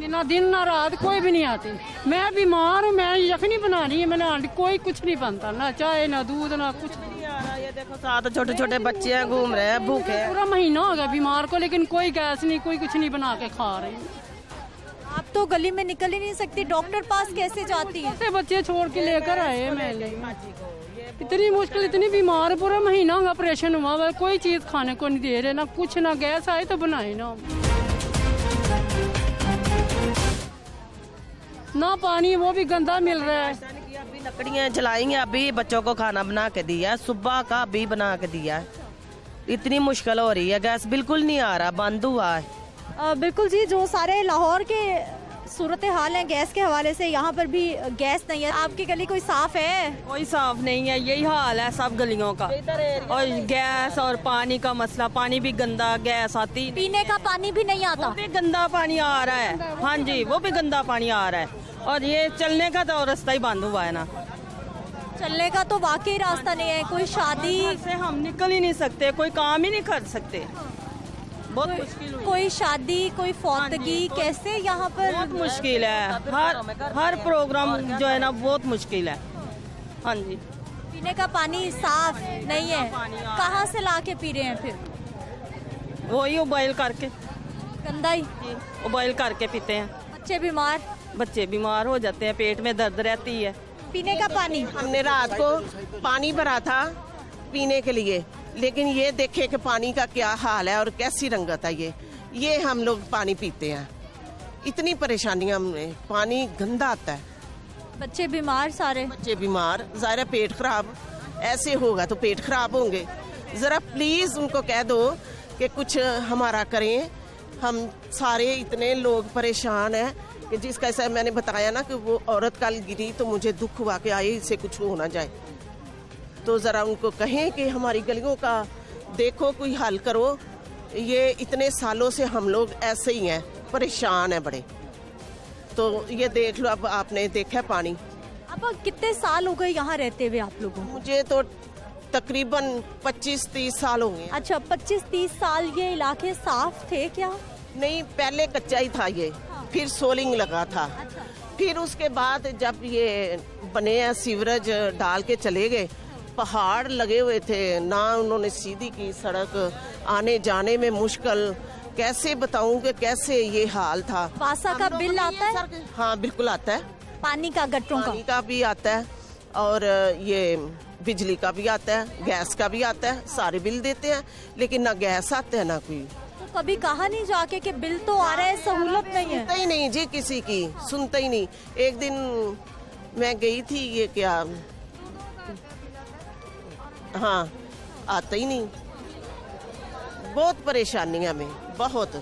ना दिन ना रात कोई भी नहीं आती। मैं बीमार हूँ, मैं यखनी बना रही है, मैंने कोई कुछ नहीं बनता, ना चाय ना दूध ना कुछ नहीं आ रहा। ये देखो साथ छोटे छोटे बच्चे हैं, घूम रहे हैं भूखे। पूरा महीना हो गया बीमार को, लेकिन कोई गैस नहीं, कोई कुछ नहीं बना के खा रही। आप तो गली में निकल ही नहीं सकती, डॉक्टर पास कैसे जाती है? ऐसे बच्चे छोड़ के लेकर आए मैं, इतनी मुश्किल, इतनी बीमार, पूरा महीना होगा ऑपरेशन हुआ, कोई चीज खाने को नहीं दे रहे, ना कुछ, ना गैस आए तो बनाए ना पानी, वो भी गंदा मिल रहा है। अभी लकड़ियाँ जलाएंगे, अभी बच्चों को खाना बना के दिया, सुबह का अभी बना के दिया है। इतनी मुश्किल हो रही है, गैस बिल्कुल नहीं आ रहा, बंद हुआ है। बिल्कुल जी, जो सारे लाहौर के सूरत हाल है गैस के हवाले से, यहाँ पर भी गैस नहीं है। आपकी गली कोई साफ है? कोई साफ नहीं है, यही हाल है सब गलियों का। और गैस और पानी का मसला, पानी भी गंदा, गैस आती, पीने का पानी भी नहीं आता, वो भी गंदा पानी आ रहा है। हाँ जी, वो भी गंदा पानी आ रहा है। और ये चलने का तो रास्ता ही बंद हुआ है ना, चलने का तो वाकई रास्ता नहीं है। कोई शादी से हम निकल ही नहीं सकते, कोई काम ही नहीं कर सकते, बहुत मुश्किल। कोई शादी, कोई फौतगी, कैसे यहाँ पर बहुत मुश्किल है। हर प्रोग्राम जो है ना बहुत मुश्किल है। हाँ जी, पीने का पानी साफ नहीं है, कहाँ से ला के पी रहे हैं? फिर वही उबाइल करके, गंदा ही उबाइल करके पीते हैं। बच्चे बीमार हो जाते हैं, पेट में दर्द रहती है। पीने का पानी, हमने रात को पानी भरा था पीने के लिए, लेकिन ये देखे कि पानी का क्या हाल है और कैसी रंगत है। ये हम लोग पानी पीते हैं, इतनी परेशानियां हमें, पानी गंदा आता है, बच्चे बीमार, सारे बच्चे बीमार, ज़ाहिर पेट खराब, ऐसे होगा तो पेट खराब होंगे। ज़रा प्लीज़ उनको कह दो कि कुछ हमारा करें, हम सारे इतने लोग परेशान हैं कि जिसका ऐसा मैंने बताया ना कि वो औरत कल गिरी तो मुझे दुख हुआ कि आए इससे कुछ हो ना जाए। तो ज़रा उनको कहें कि हमारी गलियों का देखो कोई हल करो। ये इतने सालों से हम लोग ऐसे ही हैं, परेशान हैं बड़े। तो ये देख लो, अब आपने देखा पानी। अब कितने साल हो गए यहाँ रहते हुए आप लोगों को? मुझे तो तकरीबन 25-30 साल हो गए। अच्छा, 25-30 साल ये इलाके साफ थे क्या? नहीं, पहले कच्चा ही था ये, फिर सोलिंग लगा था। फिर उसके बाद जब ये बने हैं, सीवरेज डाल के चले गए, पहाड़ लगे हुए थे, ना उन्होंने सीधी की सड़क, आने जाने में मुश्किल। कैसे बताऊं कि कैसे ये हाल था। वासा का बिल आता है? हाँ बिल्कुल आता है, पानी का, गटरों पानी का भी आता है और ये बिजली का भी आता है, गैस का भी आता है, सारे बिल देते हैं। लेकिन ना गैस आता है ना कोई। तो कभी कहा नहीं जाके कि बिल तो आ रहा है, सहूलत नहीं है? सुनता ही नहीं जी, किसी की सुनता ही नहीं। एक दिन मैं गई थी, ये क्या, हाँ आता ही नहीं। बहुत परेशानी है हमें, बहुत।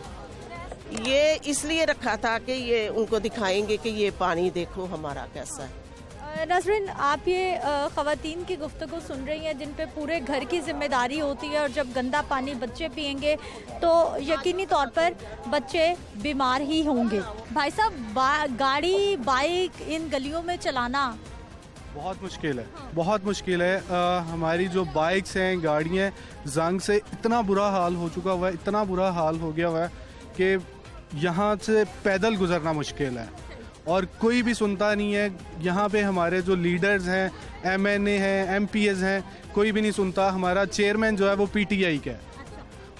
ये इसलिए रखा था कि ये उनको दिखाएंगे कि ये पानी देखो हमारा कैसा है। नसरीन, आप ये ख़वातीन की गुफ्तगू सुन रही हैं जिन पे पूरे घर की जिम्मेदारी होती है, और जब गंदा पानी बच्चे पिएंगे तो यकीनी तौर पर बच्चे बीमार ही होंगे। भाई साहब, गाड़ी बाइक इन गलियों में चलाना बहुत मुश्किल है, बहुत मुश्किल है। हमारी जो बाइक्स हैं, गाड़ियाँ हैं, जंग से इतना बुरा हाल हो चुका हुआ है, इतना बुरा हाल हो गया हुआ है कि यहाँ से पैदल गुजरना मुश्किल है और कोई भी सुनता नहीं है। यहाँ पे हमारे जो लीडर्स हैं, MNA हैं, MPs हैं, कोई भी नहीं सुनता। हमारा चेयरमैन जो है वो PTI का है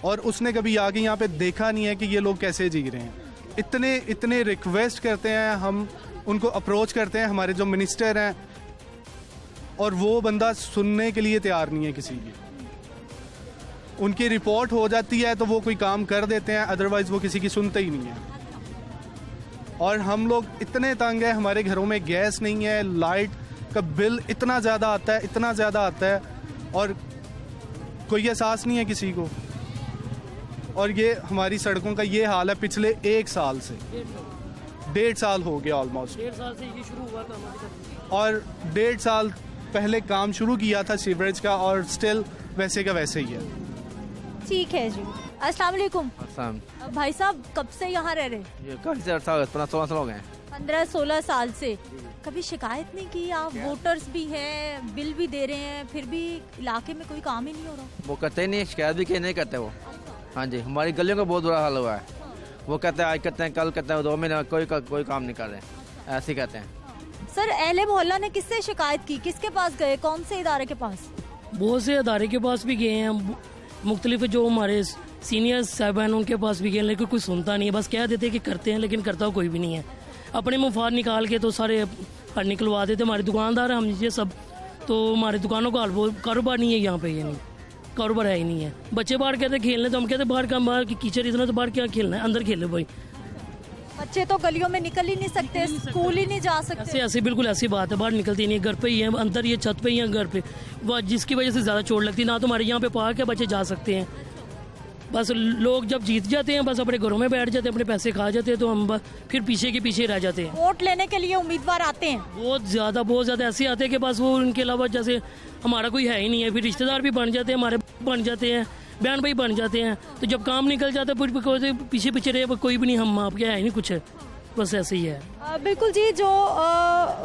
और उसने कभी आगे यहाँ पे देखा नहीं है कि ये लोग कैसे जी रहे हैं। इतने रिक्वेस्ट करते हैं हम, उनको अप्रोच करते हैं, हमारे जो मिनिस्टर हैं, और वो बंदा सुनने के लिए तैयार नहीं है किसी की। उनकी रिपोर्ट हो जाती है तो वो कोई काम कर देते हैं, अदरवाइज वो किसी की सुनते ही नहीं है। और हम लोग इतने तंग हैं, हमारे घरों में गैस नहीं है, लाइट का बिल इतना ज़्यादा आता है, इतना ज़्यादा आता है, और कोई एहसास नहीं है किसी को। और ये हमारी सड़कों का ये हाल है पिछले 1 साल से, 1.5 साल हो गया ऑलमोस्ट। 1.5 साल से ये शुरू हुआ था और 1.5 साल पहले काम शुरू किया था सीवरेज का, और स्टिल वैसे का वैसे ही है। ठीक है जी। अस्सलाम वालेकुम। भाई साहब, कब से यहाँ रह रहे? ये 15-16 साल हो गए। 15-16 साल से। कभी शिकायत नहीं की? आप वोटर्स भी हैं, बिल भी दे रहे हैं, फिर भी इलाके में कोई काम ही नहीं हो रहा? वो करते ही नहीं, शिकायत भी नहीं करते वो। हाँ जी, हमारी गलियों का बहुत बुरा हाल हुआ है। वो कहते हैं आज करते हैं, कल करते हैं, 2 महीने कोई काम नहीं कर रहे, ऐसे कहते हैं। सर, अहले मोहल्ला ने किससे शिकायत की? किसके पास गए? कौन से इदारे के पास? बहुत से इदारे के पास भी गए हैं, मुख्तलिफ जो हमारे सीनियर साहबान उनके पास भी गए, लेकिन कोई सुनता नहीं है। बस कह देते कि करते हैं, लेकिन करता कोई भी नहीं है। अपने मुफाद निकाल के तो सारे हर निकलवा देते। हमारे दुकानदार हैं हम ये सब, तो हमारी दुकानों का कारोबार नहीं है यहाँ पे, ये नहीं कारोबार है ही नहीं है। बच्चे बाहर कहते खेलने, तो हम कहते बाहर की कीचड़ इतना, तो बाहर क्या खेलना है, अंदर खेले भाई। बच्चे तो गलियों में निकल ही नहीं सकते, स्कूल ही नहीं जा सकते। ऐसे बिल्कुल ऐसी बात है, बाहर निकलती नहीं है, घर पे ही है, अंदर ये छत पे ही है घर पे, जिसकी वजह से ज़्यादा चोट लगती है। ना तो हमारे यहाँ पे पार्क है, बच्चे जा सकते हैं। बस लोग जब जीत जाते हैं बस अपने घरों में बैठ जाते हैं, अपने पैसे खा जाते हैं, तो हम फिर पीछे के पीछे रह जाते हैं। वोट लेने के लिए उम्मीदवार आते हैं बहुत ज़्यादा ऐसे आते हैं कि बस वो उनके अलावा जैसे हमारा कोई है ही नहीं है। फिर रिश्तेदार भी बन जाते हैं, हमारे बन जाते हैं, बहन भाई बन जाते हैं। तो जब काम निकल जाता है फिर पीछे पीछे रहे कोई भी नहीं, हम आपके है ही नहीं कुछ, बस ऐसे ही है। बिल्कुल जी। जो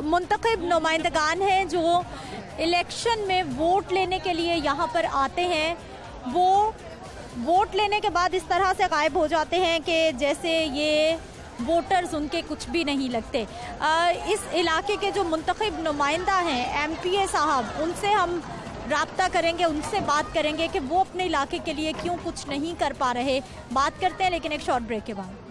मुंतखब नुमाइंदगान हैं जो इलेक्शन में वोट लेने के लिए यहाँ पर आते हैं, वो वोट लेने के बाद इस तरह से गायब हो जाते हैं कि जैसे ये वोटर्स उनके कुछ भी नहीं लगते। इस इलाके के जो मुंतखब नुमाइंदा हैं MPA साहब, उनसे हम राब्ता करेंगे, उनसे बात करेंगे कि वो अपने इलाके के लिए क्यों कुछ नहीं कर पा रहे। बात करते हैं, लेकिन एक शॉर्ट ब्रेक के बाद।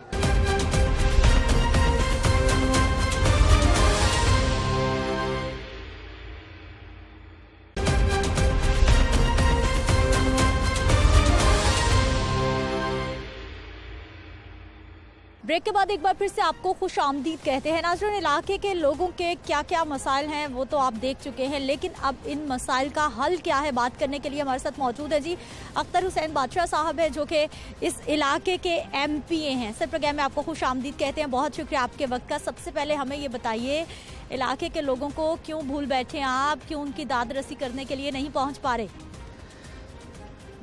ब्रेक के बाद एक बार फिर से आपको खुश आमदीद कहते हैं। नाज़रीन, इलाके के लोगों के क्या क्या मसाइल हैं वो तो आप देख चुके हैं, लेकिन अब इन मसाइल का हल क्या है, बात करने के लिए हमारे साथ मौजूद है जी अख्तर हुसैन बादशाह साहब है, जो कि इस इलाके के MPA हैं। सर, प्रोग्राम में आपको खुश आमदीद कहते हैं, बहुत शुक्रिया आपके वक्त का। सबसे पहले हमें ये बताइए, इलाके के लोगों को क्यों भूल बैठे आप, क्यों उनकी दाद रसी करने के लिए नहीं पहुँच पा रहे?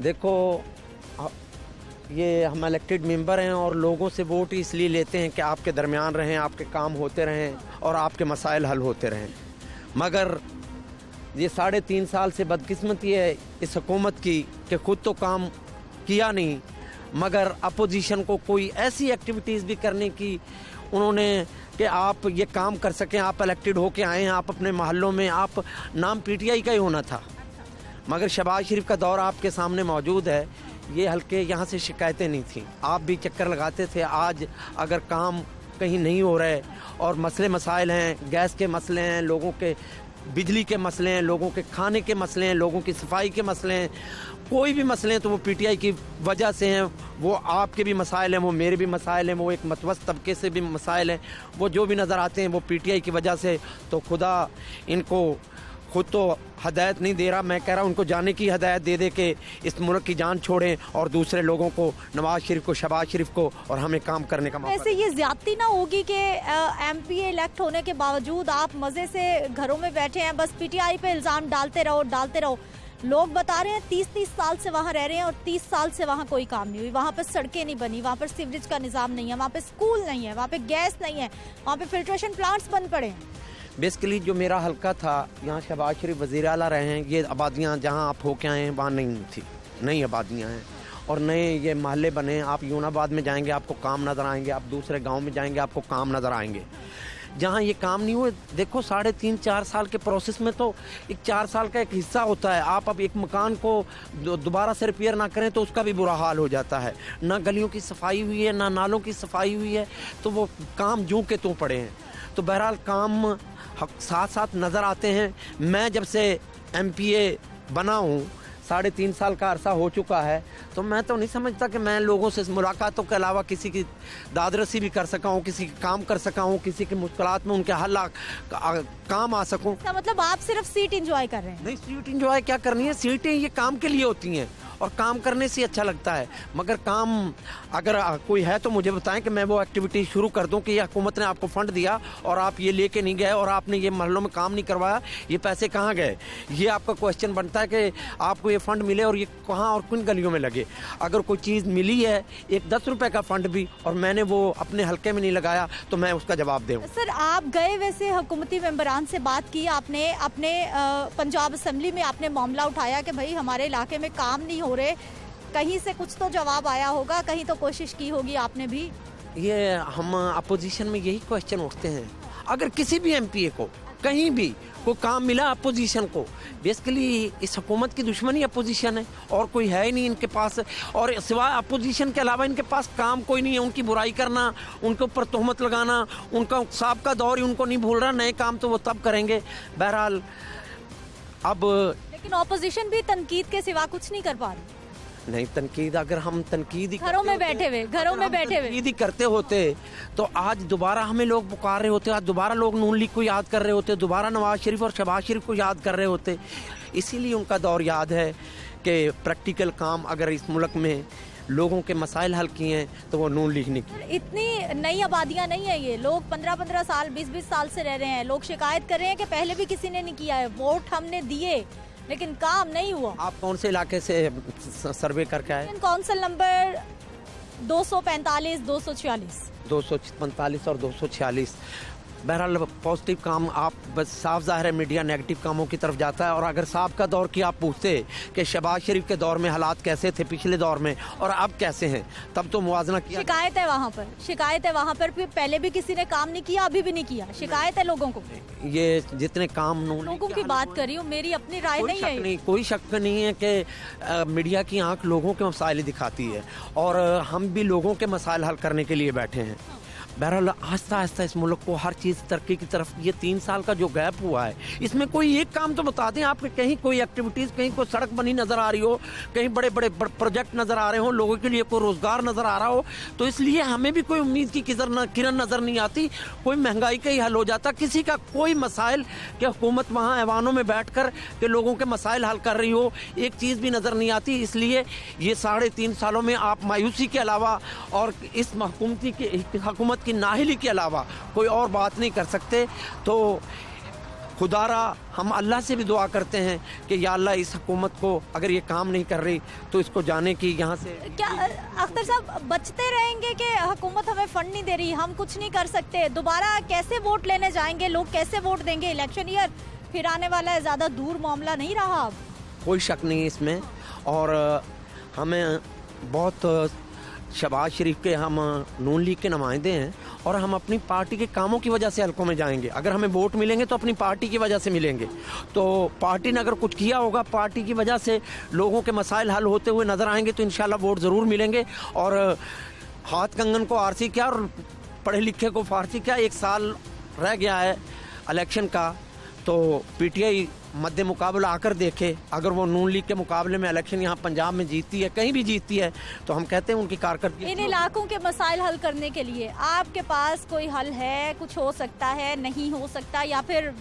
देखो, ये हम इलेक्टेड मेंबर हैं और लोगों से वोट इसलिए लेते हैं कि आपके दरमियान रहें, आपके काम होते रहें और आपके मसाइल हल होते रहें। मगर ये 3.5 साल से बदकिस्मती है इस हुकूमत की कि खुद तो काम किया नहीं, मगर अपोजिशन को कोई ऐसी एक्टिविटीज़ भी करने की उन्होंने कि आप ये काम कर सकें। आप इलेक्टेड होके आए हैं, आप अपने मोहल्लों में, आप नाम PTI का ही होना था, मगर शहबाज शरीफ का दौर आपके सामने मौजूद है। ये हल्के यहाँ से शिकायतें नहीं थी, आप भी चक्कर लगाते थे। आज अगर काम कहीं नहीं हो रहे और मसले मसाइल हैं, गैस के मसले हैं, लोगों के बिजली के मसले हैं, लोगों के खाने के मसले हैं, लोगों की सफाई के मसले हैं, कोई भी मसले हैं तो वो PTI की वजह से हैं। वो आपके भी मसाइल हैं, वो मेरे भी मसाइल हैं, वो एक मतवस्त तबके से भी मसाइल हैं, वो जो भी नज़र आते हैं वो PTI की वजह से। तो खुदा इनको खुद तो हदायत नहीं दे रहा, मैं कह रहा हूँ उनको जाने की हदायत दे दे के इस मुल्क की जान छोड़ें और दूसरे लोगों को, नवाज शरीफ को, शहबाज शरीफ को और हमें काम करने का मौका। वैसे ये ज्यादती ना होगी कि MPA इलेक्ट होने के बावजूद आप मजे से घरों में बैठे हैं, बस PTI पे इल्जाम डालते रहो। लोग बता रहे हैं 30 साल से वहाँ रह रहे हैं और 30 साल से वहाँ कोई काम नहीं हुई, वहाँ पर सड़कें नहीं बनी, वहाँ पर सीवरेज का निज़ाम नहीं है, वहाँ पे स्कूल नहीं है, वहाँ पे गैस नहीं है, वहाँ पे फिल्ट्रेशन प्लांट्स बंद पड़े हैं। बेसिकली जो मेरा हल्का था, यहाँ शहबाज शरीफ वज़ीर आला रहे हैं, ये आबादियाँ जहाँ आप होके आए हैं वहाँ नहीं थी, नई आबादियाँ हैं और नए ये मोहल्ले बने हैं। आप यूनाबाद में जाएंगे आपको काम नज़र आएंगे, आप दूसरे गांव में जाएंगे आपको काम नज़र आएंगे। जहाँ ये काम नहीं हुए, देखो 3.5-4 साल के प्रोसेस में तो एक 4 साल का एक हिस्सा होता है। आप अब एक मकान को दोबारा से रिपेयर ना करें तो उसका भी बुरा हाल हो जाता है। ना गलियों की सफाई हुई है, ना नालों की सफाई हुई है, तो वो काम जूं के त्यों पड़े हैं। तो बहरहाल काम साथ साथ नज़र आते हैं। मैं जब से MPA बना हूँ, 3.5 साल का अरसा हो चुका है, तो मैं तो नहीं समझता कि मैं लोगों से मुलाकातों के अलावा किसी की दादरसी भी कर सका हूँ, किसी का काम कर सका हूँ, किसी की मुश्किलात में उनके हल काम आ सकूँ। तो मतलब आप सिर्फ सीट इंजॉय कर रहे हैं? नहीं, सीट इंजॉय क्या करनी है, सीटें ये काम के लिए होती हैं और काम करने से अच्छा लगता है। मगर काम अगर कोई है तो मुझे बताएं कि मैं वो एक्टिविटी शुरू कर दूं कि ये हुकूमत ने आपको फंड दिया और आप ये लेके नहीं गए और आपने ये मोहल्लों में काम नहीं करवाया, ये पैसे कहाँ गए? ये आपका क्वेश्चन बनता है कि आपको ये फंड मिले और ये कहाँ और किन गलियों में लगे। अगर कोई चीज़ मिली है, एक 10 रुपए का फंड भी, और मैंने वो अपने हल्के में नहीं लगाया, तो मैं उसका जवाब दूँ। सर, आप गए वैसे हुकूमती मेंबरान से बात की आपने, अपने पंजाब असम्बली में आपने मामला उठाया कि भाई हमारे इलाके में काम नहीं हो रहे, कहीं से कुछ तो जवाब आया होगा, कहीं तो कोशिश की होगी आपने भी? ये हम अपोजिशन में यही क्वेश्चन उठते हैं। अगर किसी भी MPA को कहीं भी कोई काम मिला अपोजिशन को, बेसिकली इस हुकूमत की दुश्मनी अपोजिशन है और कोई है ही नहीं इनके पास, और सिवाय अपोजिशन के अलावा इनके पास काम कोई नहीं है। उनकी बुराई करना, उनके ऊपर तोहमत लगाना, उनका सबका दौर ही उनको नहीं भूल रहा, नए काम तो वो तब करेंगे। बहरहाल अब लेकिन अपोजिशन भी तनकीद के सिवा कुछ नहीं कर पा रही। नहीं, तनकीद अगर हम तनकीद ही घरों में बैठे हुए करते होते तो आज दोबारा हमें लोग पुकार रहे होते, आज दोबारा लोग नून लीग को याद कर रहे होते, दोबारा नवाज शरीफ और शहबाज शरीफ को याद कर रहे होते। इसीलिए उनका दौर याद है कि प्रैक्टिकल काम अगर इस मुल्क में लोगों के मसाइल हल किए हैं तो वो नून लीग ने किए। इतनी नई आबादियां नहीं है, ये लोग 15-15 साल 20-20 साल से रह रहे हैं। लोग शिकायत कर रहे हैं कि पहले भी किसी ने नहीं किया है, वोट हमने दिए लेकिन काम नहीं हुआ। आप कौन से इलाके से सर्वे करके आए? कौंसिल नंबर 245, 246, 245 और 246। बहरहाल पॉजिटिव काम, आप बस साफ जाहिर है मीडिया नेगेटिव कामों की तरफ जाता है। और अगर साहब का दौर की आप पूछते कि शहबाज शरीफ के दौर में हालात कैसे थे पिछले दौर में और अब कैसे हैं, तब तो मुआवजा किया। शिकायत है वहाँ पर पहले भी किसी ने काम नहीं किया, अभी भी नहीं किया, शिकायत है लोगों को। ये जितने काम लोगों की बात कर रही हूँ, मेरी अपनी राय नहीं है। कोई शक नहीं है कि मीडिया की आंख लोगों के मसाइल दिखाती है और हम भी लोगों के मसाइल हल करने के लिए बैठे हैं। बहरहाल आहिस्ता आहिस्ता इस मुल्क को हर चीज़ तरक्की की तरफ, ये 3 साल का जो गैप हुआ है इसमें कोई एक काम तो बता दें आप, कहीं कोई एक्टिविटीज़, कहीं कोई सड़क बनी नज़र आ रही हो, कहीं बड़े बड़े प्रोजेक्ट नज़र आ रहे हो, लोगों के लिए कोई रोज़गार नज़र आ रहा हो। तो इसलिए हमें भी कोई उम्मीद की किरण नज़र नहीं आती। कोई महंगाई का ही हल हो जाता, किसी का कोई मसाइल कि हुकूमत वहाँ ऐवानों में बैठ कर के लोगों के मसाइल हल कर रही हो, एक चीज़ भी नज़र नहीं आती। इसलिए ये 3.5 सालों में आप मायूसी के अलावा और इस हुकूमत की नाहिली के अलावा कोई और बात नहीं कर सकते। तो खुदारा हम अल्लाह से भी दुआ करते हैं कि या अल्लाह इस हुकूमत को अगर ये काम नहीं कर रही तो इसको जाने की यहाँ से। क्या अख्तर साहब बचते रहेंगे कि हुकूमत हमें फंड नहीं दे रही, हम कुछ नहीं कर सकते? दोबारा कैसे वोट लेने जाएंगे, लोग कैसे वोट देंगे? इलेक्शन ईयर फिर आने वाला है, ज़्यादा दूर मामला नहीं रहा अब। कोई शक नहीं इसमें, और हमें बहुत शहबाज शरीफ के, हम नून लीग के नुमाइंदे हैं और हम अपनी पार्टी के कामों की वजह से हलकों में जाएंगे। अगर हमें वोट मिलेंगे तो अपनी पार्टी की वजह से मिलेंगे। तो पार्टी ने अगर कुछ किया होगा, पार्टी की वजह से लोगों के मसाइल हल होते हुए नज़र आएंगे तो इंशाल्लाह वोट ज़रूर मिलेंगे। और हाथ कंगन को आरसी क्या और पढ़े लिखे को फारसी क्या, 1 साल रह गया है इलेक्शन का। तो पीटीआई मध्य मुकाबला आकर देखे, अगर वो नून लीग के मुकाबले में इलेक्शन यहाँ पंजाब में जीतती है, कहीं भी जीतती है, तो हम कहते हैं उनकी कारकर्दगी। इन इलाकों के मसाइल हल करने के लिए आपके पास कोई हल है? कुछ हो सकता है, नहीं हो सकता, या फिर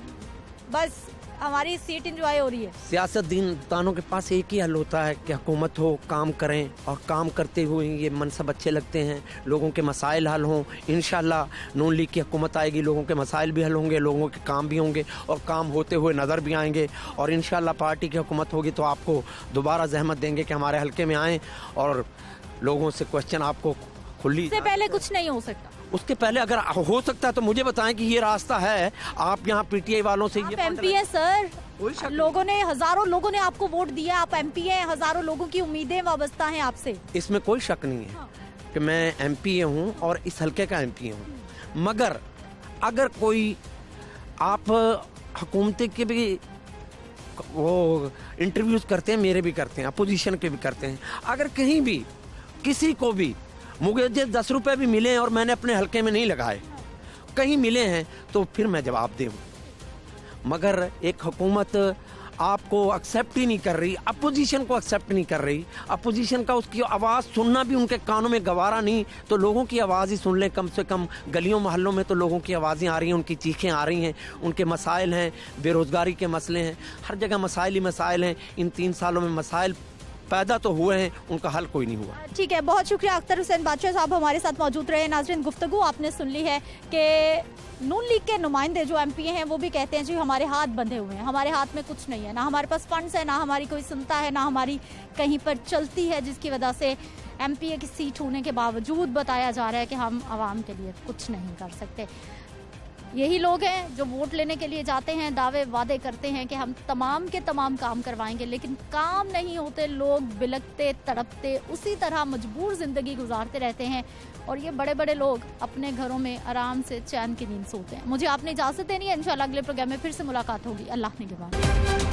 बस हमारी सीट एंजॉय हो रही है? सियासतदानों के पास एक ही हल होता है कि हुकूमत हो, काम करें, और काम करते हुए ये मनसब अच्छे लगते हैं, लोगों के मसाइल हल हों। इंशाल्लाह नून लीग की हुकूमत आएगी, लोगों के मसाइल भी हल होंगे, लोगों के काम भी होंगे और काम होते हुए नज़र भी आएंगे। और इंशाल्लाह पार्टी की हुकूमत होगी तो आपको दोबारा जहमत देंगे कि हमारे हल्के में आएँ और लोगों से क्वेश्चन आपको खुली। इससे पहले कुछ नहीं हो सकता? उसके पहले अगर हो सकता है तो मुझे बताएं कि ये रास्ता है। आप यहाँ पीटीआई वालों से आप एमपी हैं सर, लोगों ने, हजारों लोगों ने आपको वोट दिया, आप एमपी हैं, हजारों लोगों की उम्मीदें वाबस्ता हैं आपसे। इसमें कोई शक नहीं है कि मैं एमपी हूँ और इस हल्के का एमपी हूँ। मगर अगर कोई आप हुकूमत के भी वो इंटरव्यूज करते हैं, मेरे भी करते हैं, अपोजिशन के भी करते हैं, अगर कहीं भी किसी को भी मुझे 10 रुपए भी मिले और मैंने अपने हल्के में नहीं लगाए, कहीं मिले हैं, तो फिर मैं जवाब दूँ। मगर एक हुकूमत आपको एक्सेप्ट ही नहीं कर रही, अपोजिशन को एक्सेप्ट नहीं कर रही, अपोजिशन का उसकी आवाज़ सुनना भी उनके कानों में गवारा नहीं, तो लोगों की आवाज़ ही सुन लें कम से कम। गलियों मोहल्लों में तो लोगों की आवाज़ें आ रही हैं, उनकी चीखें आ रही हैं, उनके मसाइल हैं, बेरोज़गारी के मसले हैं, हर जगह मसाइल ही मसाइल हैं। इन 3 सालों में मसाइल पैदा तो हुए हैं, उनका हल कोई नहीं हुआ। ठीक है, बहुत शुक्रिया अख्तर हुसैन बादशाह साहब हमारे साथ मौजूद रहे। नाज़रीन, गुफ्तगू आपने सुन ली है कि नून लीग के नुमाइंदे जो एमपी हैं वो भी कहते हैं जी हमारे हाथ बंधे हुए हैं, हमारे हाथ में कुछ नहीं है, ना हमारे पास फंड्स है, ना हमारी कोई सुनता है, ना हमारी कहीं पर चलती है, जिसकी वजह से एमपी की सीट होने के बावजूद बताया जा रहा है कि हम आवाम के लिए कुछ नहीं कर सकते। यही लोग हैं जो वोट लेने के लिए जाते हैं, दावे वादे करते हैं कि हम तमाम के तमाम काम करवाएंगे, लेकिन काम नहीं होते, लोग बिलखते तड़पते उसी तरह मजबूर ज़िंदगी गुजारते रहते हैं और ये बड़े बड़े लोग अपने घरों में आराम से चैन की नींद सोते हैं। मुझे आपने इजाज़त देनी है, इंशाल्लाह अगले प्रोग्राम में फिर से मुलाकात होगी। अल्लाह निगहबान।